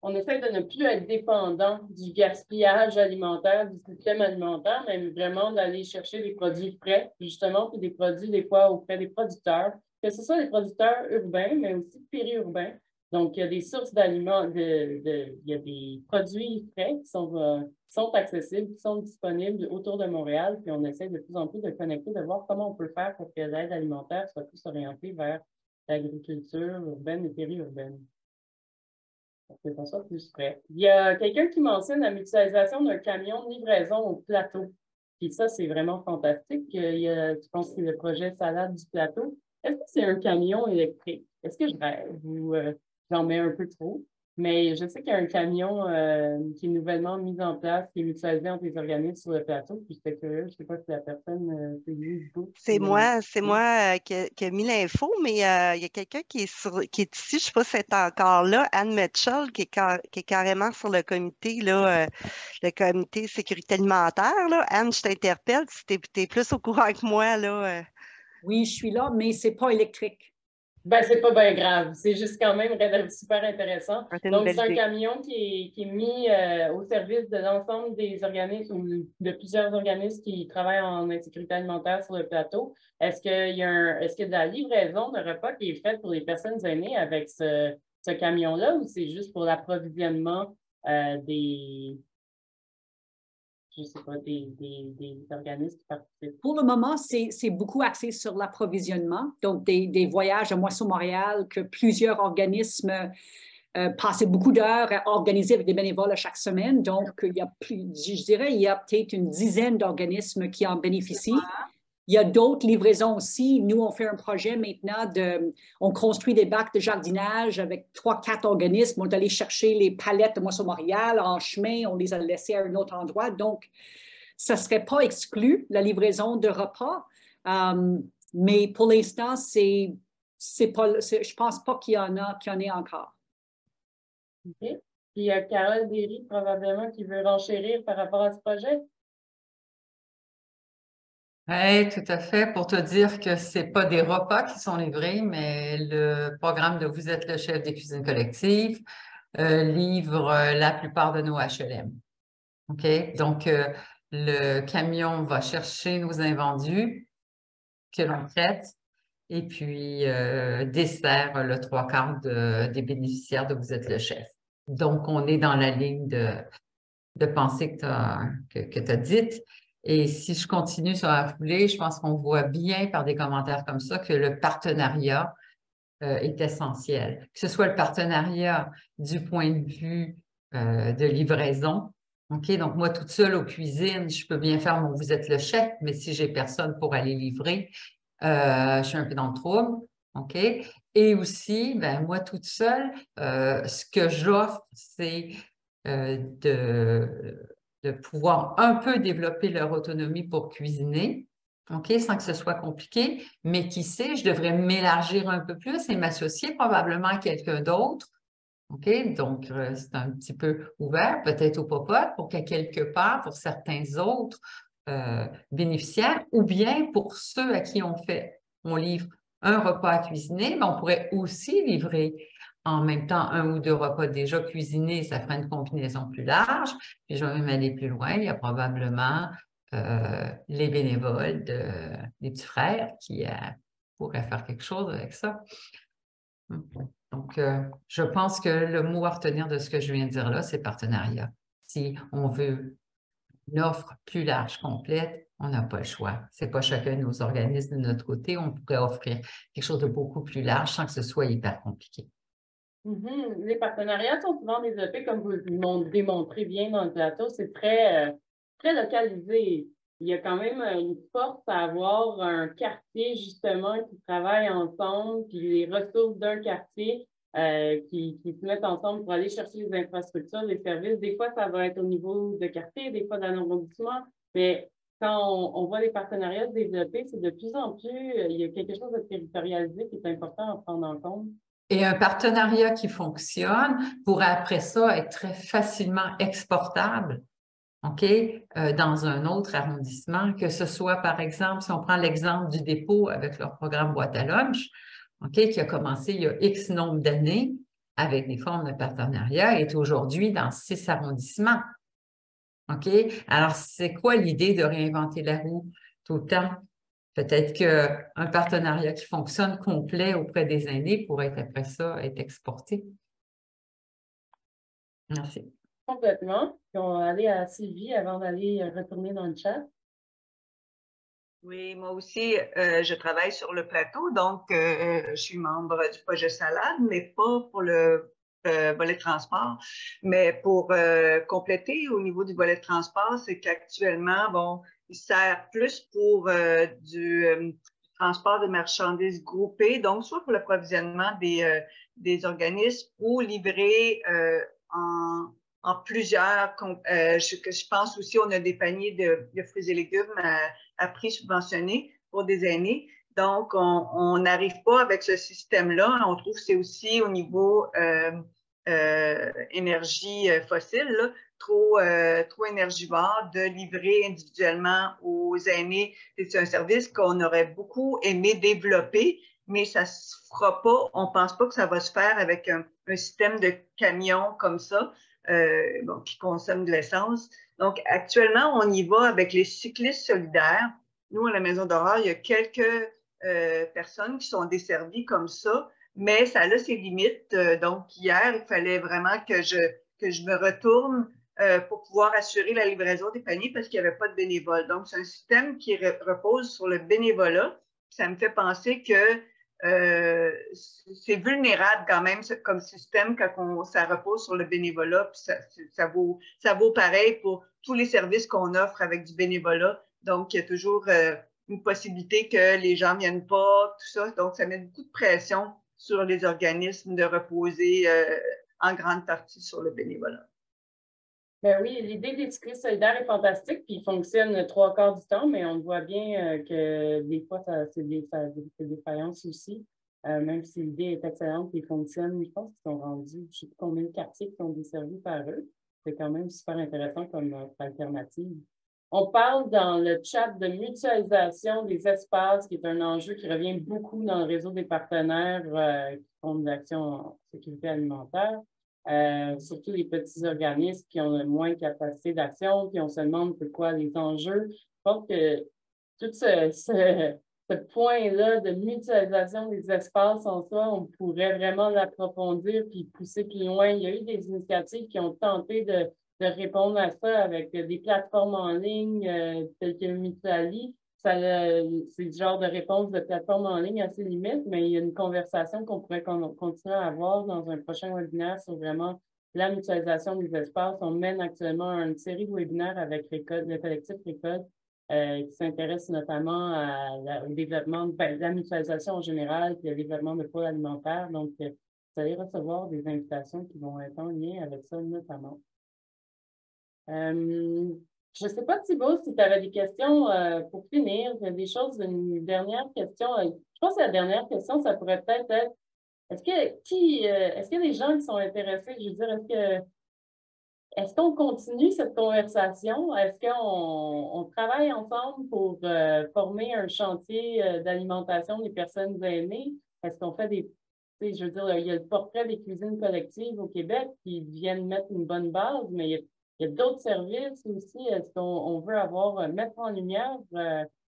[SPEAKER 1] on essaie de ne plus être dépendant du gaspillage alimentaire, du système alimentaire, mais vraiment d'aller chercher des produits frais, justement, puis des produits, des fois, auprès des producteurs, que ce soit des producteurs urbains, mais aussi périurbains. Donc, il y a des sources d'aliments, il y a des produits frais qui sont accessibles, qui sont disponibles autour de Montréal, puis on essaie de plus en plus de connecter, de voir comment on peut faire pour que l'aide alimentaire soit plus orientée vers l'agriculture urbaine et périurbaine. C'est ça soit plus frais. Il y a quelqu'un qui mentionne la mutualisation d'un camion de livraison au plateau. Puis ça, c'est vraiment fantastique. Je pense que c'est le projet Salade du plateau. Est-ce que c'est un camion électrique? Est-ce que je rêve ou j'en mets un peu trop? Mais je sais qu'il y a un camion qui est nouvellement mis en place, qui est mutualisé entre les organismes sur le plateau. Puis j'étais curieux, je ne sais pas si la personne s'est vue du coup.
[SPEAKER 13] C'est moi qui ai mis l'info, mais il y a quelqu'un qui est ici, je ne sais pas si c'est encore là, Anne Mitchell, qui est carrément sur le comité, là, le comité sécurité alimentaire. Là. Anne, je t'interpelle, si tu es plus au courant que moi. Là,
[SPEAKER 14] Oui, je suis là, mais ce n'est pas électrique.
[SPEAKER 1] Ben, c'est pas bien grave. C'est juste quand même super intéressant. Donc, c'est un camion qui est mis au service de l'ensemble des organismes ou de plusieurs organismes qui travaillent en insécurité alimentaire sur le plateau. Est-ce qu'il y a de la livraison de repas qui est faite pour les personnes aînées avec ce camion-là ou c'est juste pour l'approvisionnement des organismes qui participent?
[SPEAKER 14] Pour le moment, c'est beaucoup axé sur l'approvisionnement, donc des voyages à Moisson Montréal que plusieurs organismes passer beaucoup d'heures à organiser avec des bénévoles à chaque semaine. Donc, il y a je dirais, il y a peut-être une dizaine d'organismes qui en bénéficient. Il y a d'autres livraisons aussi. Nous, on fait un projet maintenant on construit des bacs de jardinage avec 3-4 organismes. On est allé chercher les palettes de Moisson Montréal en chemin. On les a laissées à un autre endroit. Donc, ça ne serait pas exclu, la livraison de repas. Mais pour l'instant, je ne pense pas qu'il y en ait encore.
[SPEAKER 1] OK. Puis il y a Carole Derry, probablement, qui veut renchérir par rapport à ce projet.
[SPEAKER 15] Oui, tout à fait. Pour te dire que ce n'est pas des repas qui sont livrés, mais le programme de Vous êtes le chef des cuisines collectives livre la plupart de nos HLM. OK? Donc, le camion va chercher nos invendus que l'on traite et puis dessert le 3/4 des bénéficiaires de Vous êtes le chef. Donc, on est dans la ligne de pensée que tu as dite. Et si je continue sur la foulée, je pense qu'on voit bien par des commentaires comme ça que le partenariat est essentiel. Que ce soit le partenariat du point de vue de livraison. OK? Donc, moi, toute seule aux cuisines, je peux bien faire mon Vous êtes le chef, mais si j'ai personne pour aller livrer, je suis un peu dans le trouble. OK? Et aussi, ben, moi, toute seule, ce que j'offre, c'est de pouvoir un peu développer leur autonomie pour cuisiner, OK, sans que ce soit compliqué, mais qui sait, je devrais m'élargir un peu plus et m'associer probablement à quelqu'un d'autre. OK, donc c'est un petit peu ouvert, peut-être au popote, pour qu'à quelque part, pour certains autres bénéficiaires, ou bien pour ceux à qui on livre un repas à cuisiner, mais on pourrait aussi livrer en même temps 1 ou 2 repas déjà cuisinés, ça ferait une combinaison plus large. Puis je vais même aller plus loin, il y a probablement les bénévoles des petits frères qui pourraient faire quelque chose avec ça. Donc, je pense que le mot à retenir de ce que je viens de dire là, c'est partenariat. Si on veut une offre plus large, complète, on n'a pas le choix. Ce n'est pas chacun de nos organismes de notre côté. On pourrait offrir quelque chose de beaucoup plus large sans que ce soit hyper compliqué.
[SPEAKER 1] Les partenariats sont souvent développés, comme vous le démontrez bien dans le plateau, c'est très localisé. Il y a quand même une force à avoir un quartier, justement, qui travaille ensemble, puis les ressources d'un quartier qui se mettent ensemble pour aller chercher les infrastructures, les services. Des fois, ça va être au niveau de quartier, des fois dans l'arrondissement, mais quand on voit les partenariats se développer, c'est de plus en plus, il y a quelque chose de territorialisé qui est important à prendre en compte.
[SPEAKER 15] Et un partenariat qui fonctionne pourrait après ça être très facilement exportable, OK, dans un autre arrondissement, que ce soit, par exemple, si on prend l'exemple du dépôt avec leur programme Boîte à lunch, OK, qui a commencé il y a X nombre d'années avec des formes de partenariat, est aujourd'hui dans 6 arrondissements. OK? Alors, c'est quoi l'idée de réinventer la roue tout le temps? Peut-être qu'un partenariat qui fonctionne complet auprès des aînés pourrait après ça être exporté. Merci.
[SPEAKER 1] Complètement. Puis on va aller à Sylvie avant d'aller retourner dans le chat.
[SPEAKER 16] Oui, moi aussi, je travaille sur le plateau, donc je suis membre du projet Salade, mais pas pour le volet transport. Mais pour compléter au niveau du volet transport, c'est qu'actuellement, bon, il sert plus pour du transport de marchandises groupées, donc soit pour l'approvisionnement des organismes ou livrer en plusieurs. Je pense aussi, on a des paniers de fruits et légumes à prix subventionné pour des aînés. Donc, on n'arrive pas avec ce système-là. On trouve que c'est aussi au niveau énergie fossile, là, trop énergivore de livrer individuellement aux aînés. C'est un service qu'on aurait beaucoup aimé développer, mais ça ne se fera pas. On ne pense pas que ça va se faire avec un système de camions comme ça, qui consomme de l'essence. Donc, actuellement, on y va avec les cyclistes solidaires. Nous, à la Maison d'Aurore, il y a quelques personnes qui sont desservies comme ça, mais ça a ses limites. Donc, hier, il fallait vraiment que je me retourne pour pouvoir assurer la livraison des paniers parce qu'il n'y avait pas de bénévoles. Donc, c'est un système qui repose sur le bénévolat. Ça me fait penser que c'est vulnérable quand même comme système quand ça repose sur le bénévolat. Puis ça vaut pareil pour tous les services qu'on offre avec du bénévolat. Donc, il y a toujours une possibilité que les gens ne viennent pas, tout ça. Donc, ça met beaucoup de pression sur les organismes de reposer en grande partie sur le bénévolat.
[SPEAKER 1] Ben oui, l'idée d'étiquette solidaire est fantastique, puis il fonctionne 3/4 du temps, mais on voit bien que des fois, c'est des défaillances aussi. Même si l'idée est excellente et fonctionne, je pense qu'ils sont rendus, je ne sais plus combien de quartiers qui sont desservis par eux. C'est quand même super intéressant comme alternative. On parle dans le chat de mutualisation des espaces, qui est un enjeu qui revient beaucoup dans le réseau des partenaires qui font de l'action en sécurité alimentaire. Surtout les petits organismes qui ont moins de capacité d'action, puis on se demande pourquoi les enjeux. Je pense que tout ce point-là de mutualisation des espaces en soi, on pourrait vraiment l'approfondir puis pousser plus loin. Il y a eu des initiatives qui ont tenté de répondre à ça avec des plateformes en ligne telles que Mutuali. C'est le genre de réponse de plateforme en ligne assez limite, mais il y a une conversation qu'on pourrait continuer à avoir dans un prochain webinaire sur vraiment la mutualisation des espaces. On mène actuellement une série de webinaires avec le collectif Récolte qui s'intéresse notamment au développement de la mutualisation en général et au développement de pôles alimentaires. Donc, vous allez recevoir des invitations qui vont être en lien avec ça notamment. Je ne sais pas, Thibault, si tu avais des questions pour finir. Il y a des choses, une dernière question. Je pense que la dernière question, ça pourrait peut-être être, est-ce qu'il y a des gens qui sont intéressés? Je veux dire, est-ce qu'on continue cette conversation? Est-ce qu'on travaille ensemble pour former un chantier d'alimentation des personnes aînées? Est-ce qu'on fait je veux dire, il y a le portrait des cuisines collectives au Québec qui viennent mettre une bonne base, mais il y a d'autres services aussi. Est-ce qu'on veut mettre en lumière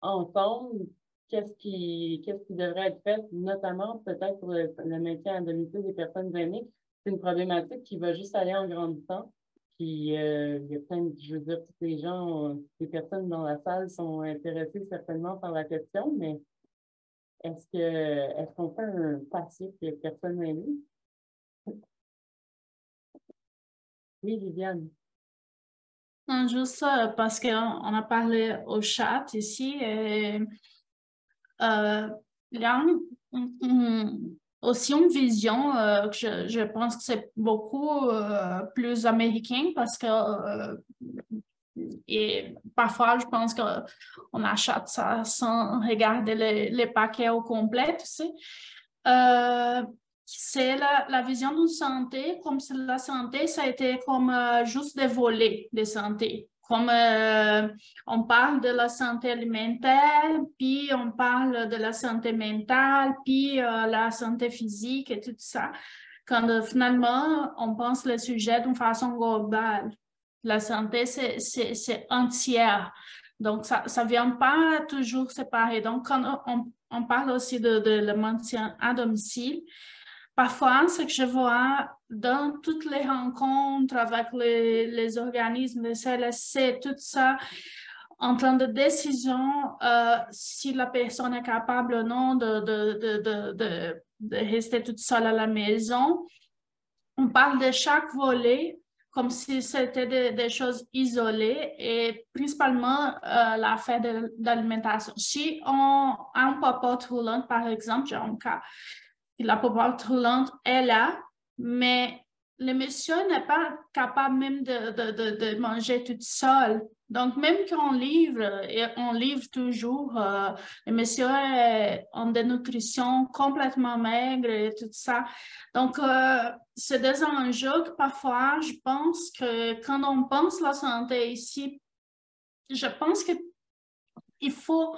[SPEAKER 1] ensemble qu'est-ce qui devrait être fait, notamment peut-être pour le maintien à domicile des personnes aînées? C'est une problématique qui va juste aller en grandissant. Puis, il y a je veux dire, tous les gens, les personnes dans la salle sont intéressées certainement par la question, mais est-ce qu'on fait un passif de personnes aînées? Oui, Viviane.
[SPEAKER 12] Non, juste parce qu'on a parlé au chat ici, et, il y a aussi une vision que je pense que c'est beaucoup plus américain parce que et parfois, je pense qu'on achète ça sans regarder les paquets au complet, tu sais. C'est la vision de santé, comme si la santé, ça a été comme juste des volets de santé. Comme on parle de la santé alimentaire, puis on parle de la santé mentale, puis la santé physique et tout ça. Quand finalement, on pense le sujet d'une façon globale. La santé, c'est entière. Donc, ça ne vient pas toujours séparé. Donc, quand on parle aussi de le maintien à domicile, parfois, ce que je vois dans toutes les rencontres avec les organismes, les CLSC, tout ça, en train de décision, si la personne est capable ou non de rester toute seule à la maison, on parle de chaque volet comme si c'était des choses isolées et principalement l'affaire d'alimentation. Si on a un popote roulante, par exemple, j'ai un cas, la popote roulante est là, mais le monsieur n'est pas capable même de manger toute seule. Donc, même quand on livre, et on livre toujours, le monsieur est en dénutrition, complètement maigre et tout ça. Donc, c'est des enjeux que parfois, je pense que quand on pense la santé ici, je pense qu'il faut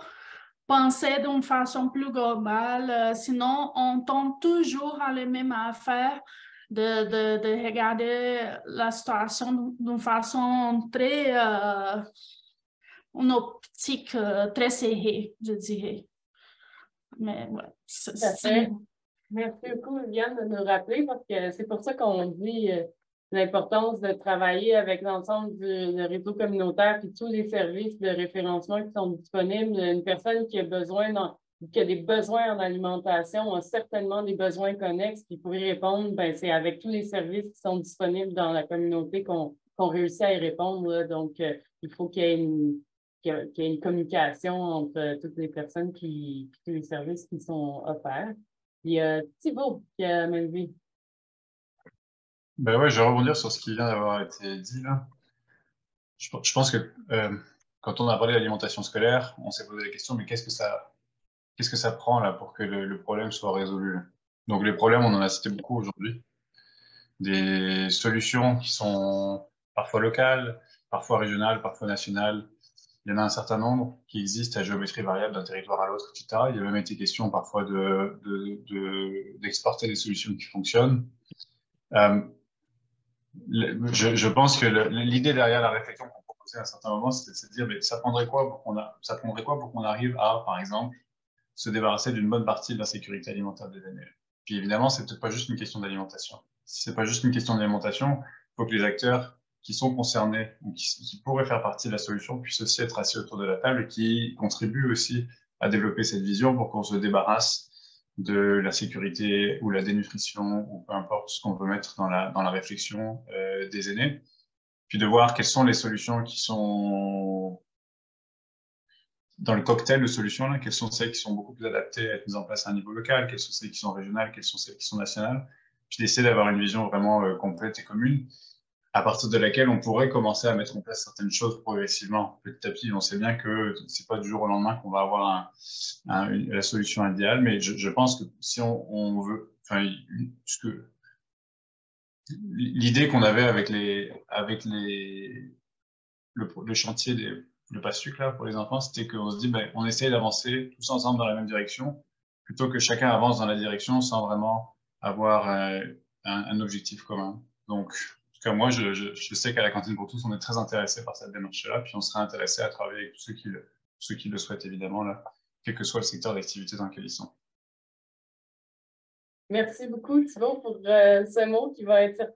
[SPEAKER 12] penser d'une façon plus globale, sinon on tombe toujours à les mêmes affaires de regarder la situation d'une façon très, une optique très serrée, je dirais. Mais ouais,
[SPEAKER 1] Merci beaucoup, Viviane, de nous rappeler parce que c'est pour ça qu'on dit l'importance de travailler avec l'ensemble du réseau communautaire et tous les services de référencement qui sont disponibles. Une personne qui a besoin qui a des besoins en alimentation, ont certainement des besoins connexes, puis pour y répondre, ben, c'est avec tous les services qui sont disponibles dans la communauté qu'on réussit à y répondre, là. Donc, il faut qu'il y ait une communication entre toutes les personnes tous les services qui sont offerts. Puis Thibault qui a même vu.
[SPEAKER 6] Ben ouais, je vais rebondir sur ce qui vient d'avoir été dit là. Je pense que quand on a parlé d'alimentation scolaire, on s'est posé la question, mais qu'est-ce que ça prend là pour que le problème soit résolu? Donc les problèmes, on en a cité beaucoup aujourd'hui. Des solutions qui sont parfois locales, parfois régionales, parfois nationales. Il y en a un certain nombre qui existent à géométrie variable d'un territoire à l'autre, etc. Il y a même été question parfois d'exporter des solutions qui fonctionnent. Je pense que l'idée derrière la réflexion qu'on proposait à un certain moment, c'était de se dire, mais ça prendrait quoi pour qu'on arrive à, par exemple, se débarrasser d'une bonne partie de l'insécurité alimentaire des aînés. Puis évidemment, c'est peut-être pas juste une question d'alimentation. Si c'est pas juste une question d'alimentation, il faut que les acteurs qui sont concernés ou qui pourraient faire partie de la solution puissent aussi être assis autour de la table et qui contribuent aussi à développer cette vision pour qu'on se débarrasse de la sécurité ou la dénutrition ou peu importe ce qu'on veut mettre dans la réflexion des aînés. Puis de voir quelles sont les solutions qui sont dans le cocktail de solutions, là, quelles sont celles qui sont beaucoup plus adaptées à être mises en place à un niveau local, quelles sont celles qui sont régionales, quelles sont celles qui sont nationales, puis d'essayer d'avoir une vision vraiment complète et commune, à partir de laquelle on pourrait commencer à mettre en place certaines choses progressivement, petit à petit. On sait bien que c'est pas du jour au lendemain qu'on va avoir la solution idéale, mais je pense que si on veut, enfin, l'idée qu'on avait avec le chantier le PASSUC là pour les enfants, c'était qu'on se dit, ben, on essaye d'avancer tous ensemble dans la même direction, plutôt que chacun avance dans la direction sans vraiment avoir un objectif commun. Donc, en tout cas, moi, je sais qu'à la Cantine pour tous, on est très intéressé par cette démarche-là, puis on serait intéressé à travailler avec tous ceux qui le souhaitent, évidemment, là, quel que soit le secteur d'activité dans lequel ils sont.
[SPEAKER 1] Merci beaucoup, Thibault, pour ce mot qui va être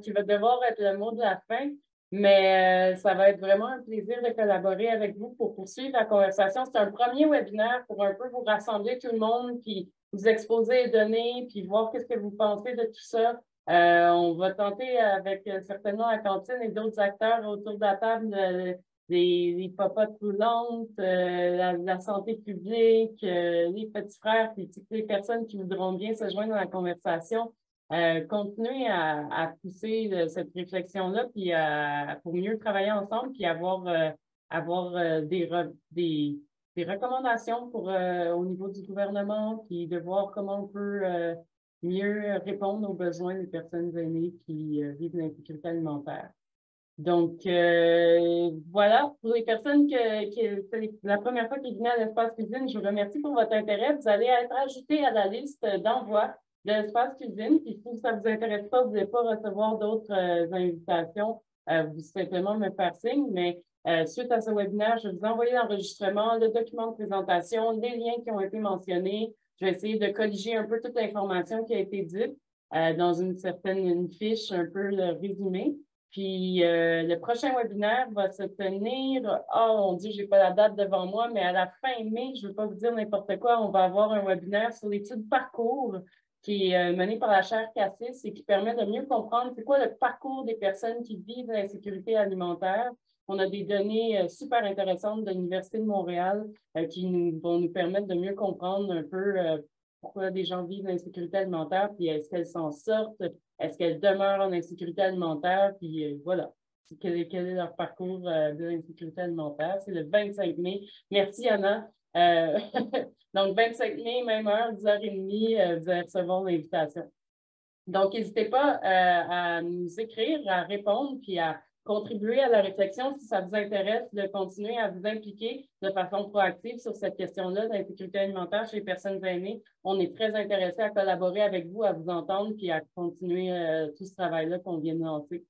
[SPEAKER 1] qui va devoir être le mot de la fin. Mais ça va être vraiment un plaisir de collaborer avec vous pour poursuivre la conversation. C'est un premier webinaire pour un peu vous rassembler tout le monde, puis vous exposer les données, puis voir qu'est-ce que vous pensez de tout ça. On va tenter avec certainement la cantine et d'autres acteurs autour de la table des popotes roulantes, la santé publique, les petits frères, puis toutes les personnes qui voudront bien se joindre dans la conversation. Continuer à pousser cette réflexion-là, puis pour mieux travailler ensemble, puis avoir des recommandations au niveau du gouvernement, puis de voir comment on peut mieux répondre aux besoins des personnes aînées qui vivent l'insécurité alimentaire. Donc, voilà, pour les personnes c'est la première fois qu'ils venaient à l'Espace Cuisine, je vous remercie pour votre intérêt. Vous allez être ajoutés à la liste d'envoi de l'Espace Cuisine. Puis si ça ne vous intéresse pas, vous n'allez pas recevoir d'autres invitations, vous simplement me faire signe. Mais suite à ce webinaire, je vais vous envoyer l'enregistrement, le document de présentation, les liens qui ont été mentionnés. Je vais essayer de colliger un peu toute l'information qui a été dite dans une fiche, un peu le résumé. Puis le prochain webinaire va se tenir, on dit, je n'ai pas la date devant moi, mais à la fin mai, je ne veux pas vous dire n'importe quoi, on va avoir un webinaire sur l'étude parcours qui est mené par la chaire Cassis et qui permet de mieux comprendre c'est quoi le parcours des personnes qui vivent l'insécurité alimentaire. On a des données super intéressantes de l'Université de Montréal qui vont nous permettre de mieux comprendre un peu pourquoi des gens vivent l'insécurité alimentaire, puis est-ce qu'elles s'en sortent, est-ce qu'elles demeurent en insécurité alimentaire, puis voilà, quel est leur parcours de l'insécurité alimentaire. C'est le 25 mai. Merci, Anna. Donc, 25 mai, même heure, 10h30, vous allez recevoir l'invitation. Donc, n'hésitez pas à nous écrire, à répondre, puis à contribuer à la réflexion si ça vous intéresse de continuer à vous impliquer de façon proactive sur cette question-là d'insécurité alimentaire chez les personnes aînées. On est très intéressés à collaborer avec vous, à vous entendre, puis à continuer tout ce travail-là qu'on vient de lancer.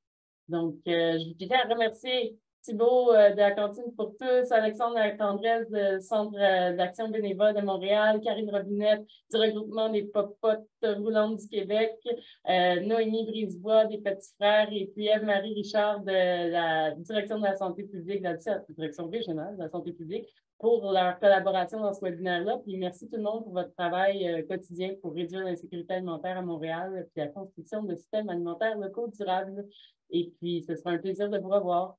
[SPEAKER 1] Donc, je tiens à remercier Thibault de la Cantine pour tous, Alexandre Tendresse du Centre d'action bénévole de Montréal, Karine Robinette du regroupement des popotes roulantes du Québec, Noémie Brisebois des Petits Frères et puis Eve-Marie Richard de la Direction de la santé publique, de la Direction régionale de la santé publique pour leur collaboration dans ce webinaire-là. Puis merci tout le monde pour votre travail quotidien pour réduire l'insécurité alimentaire à Montréal puis la construction de systèmes alimentaires locaux durables. Et puis, ce sera un plaisir de vous revoir.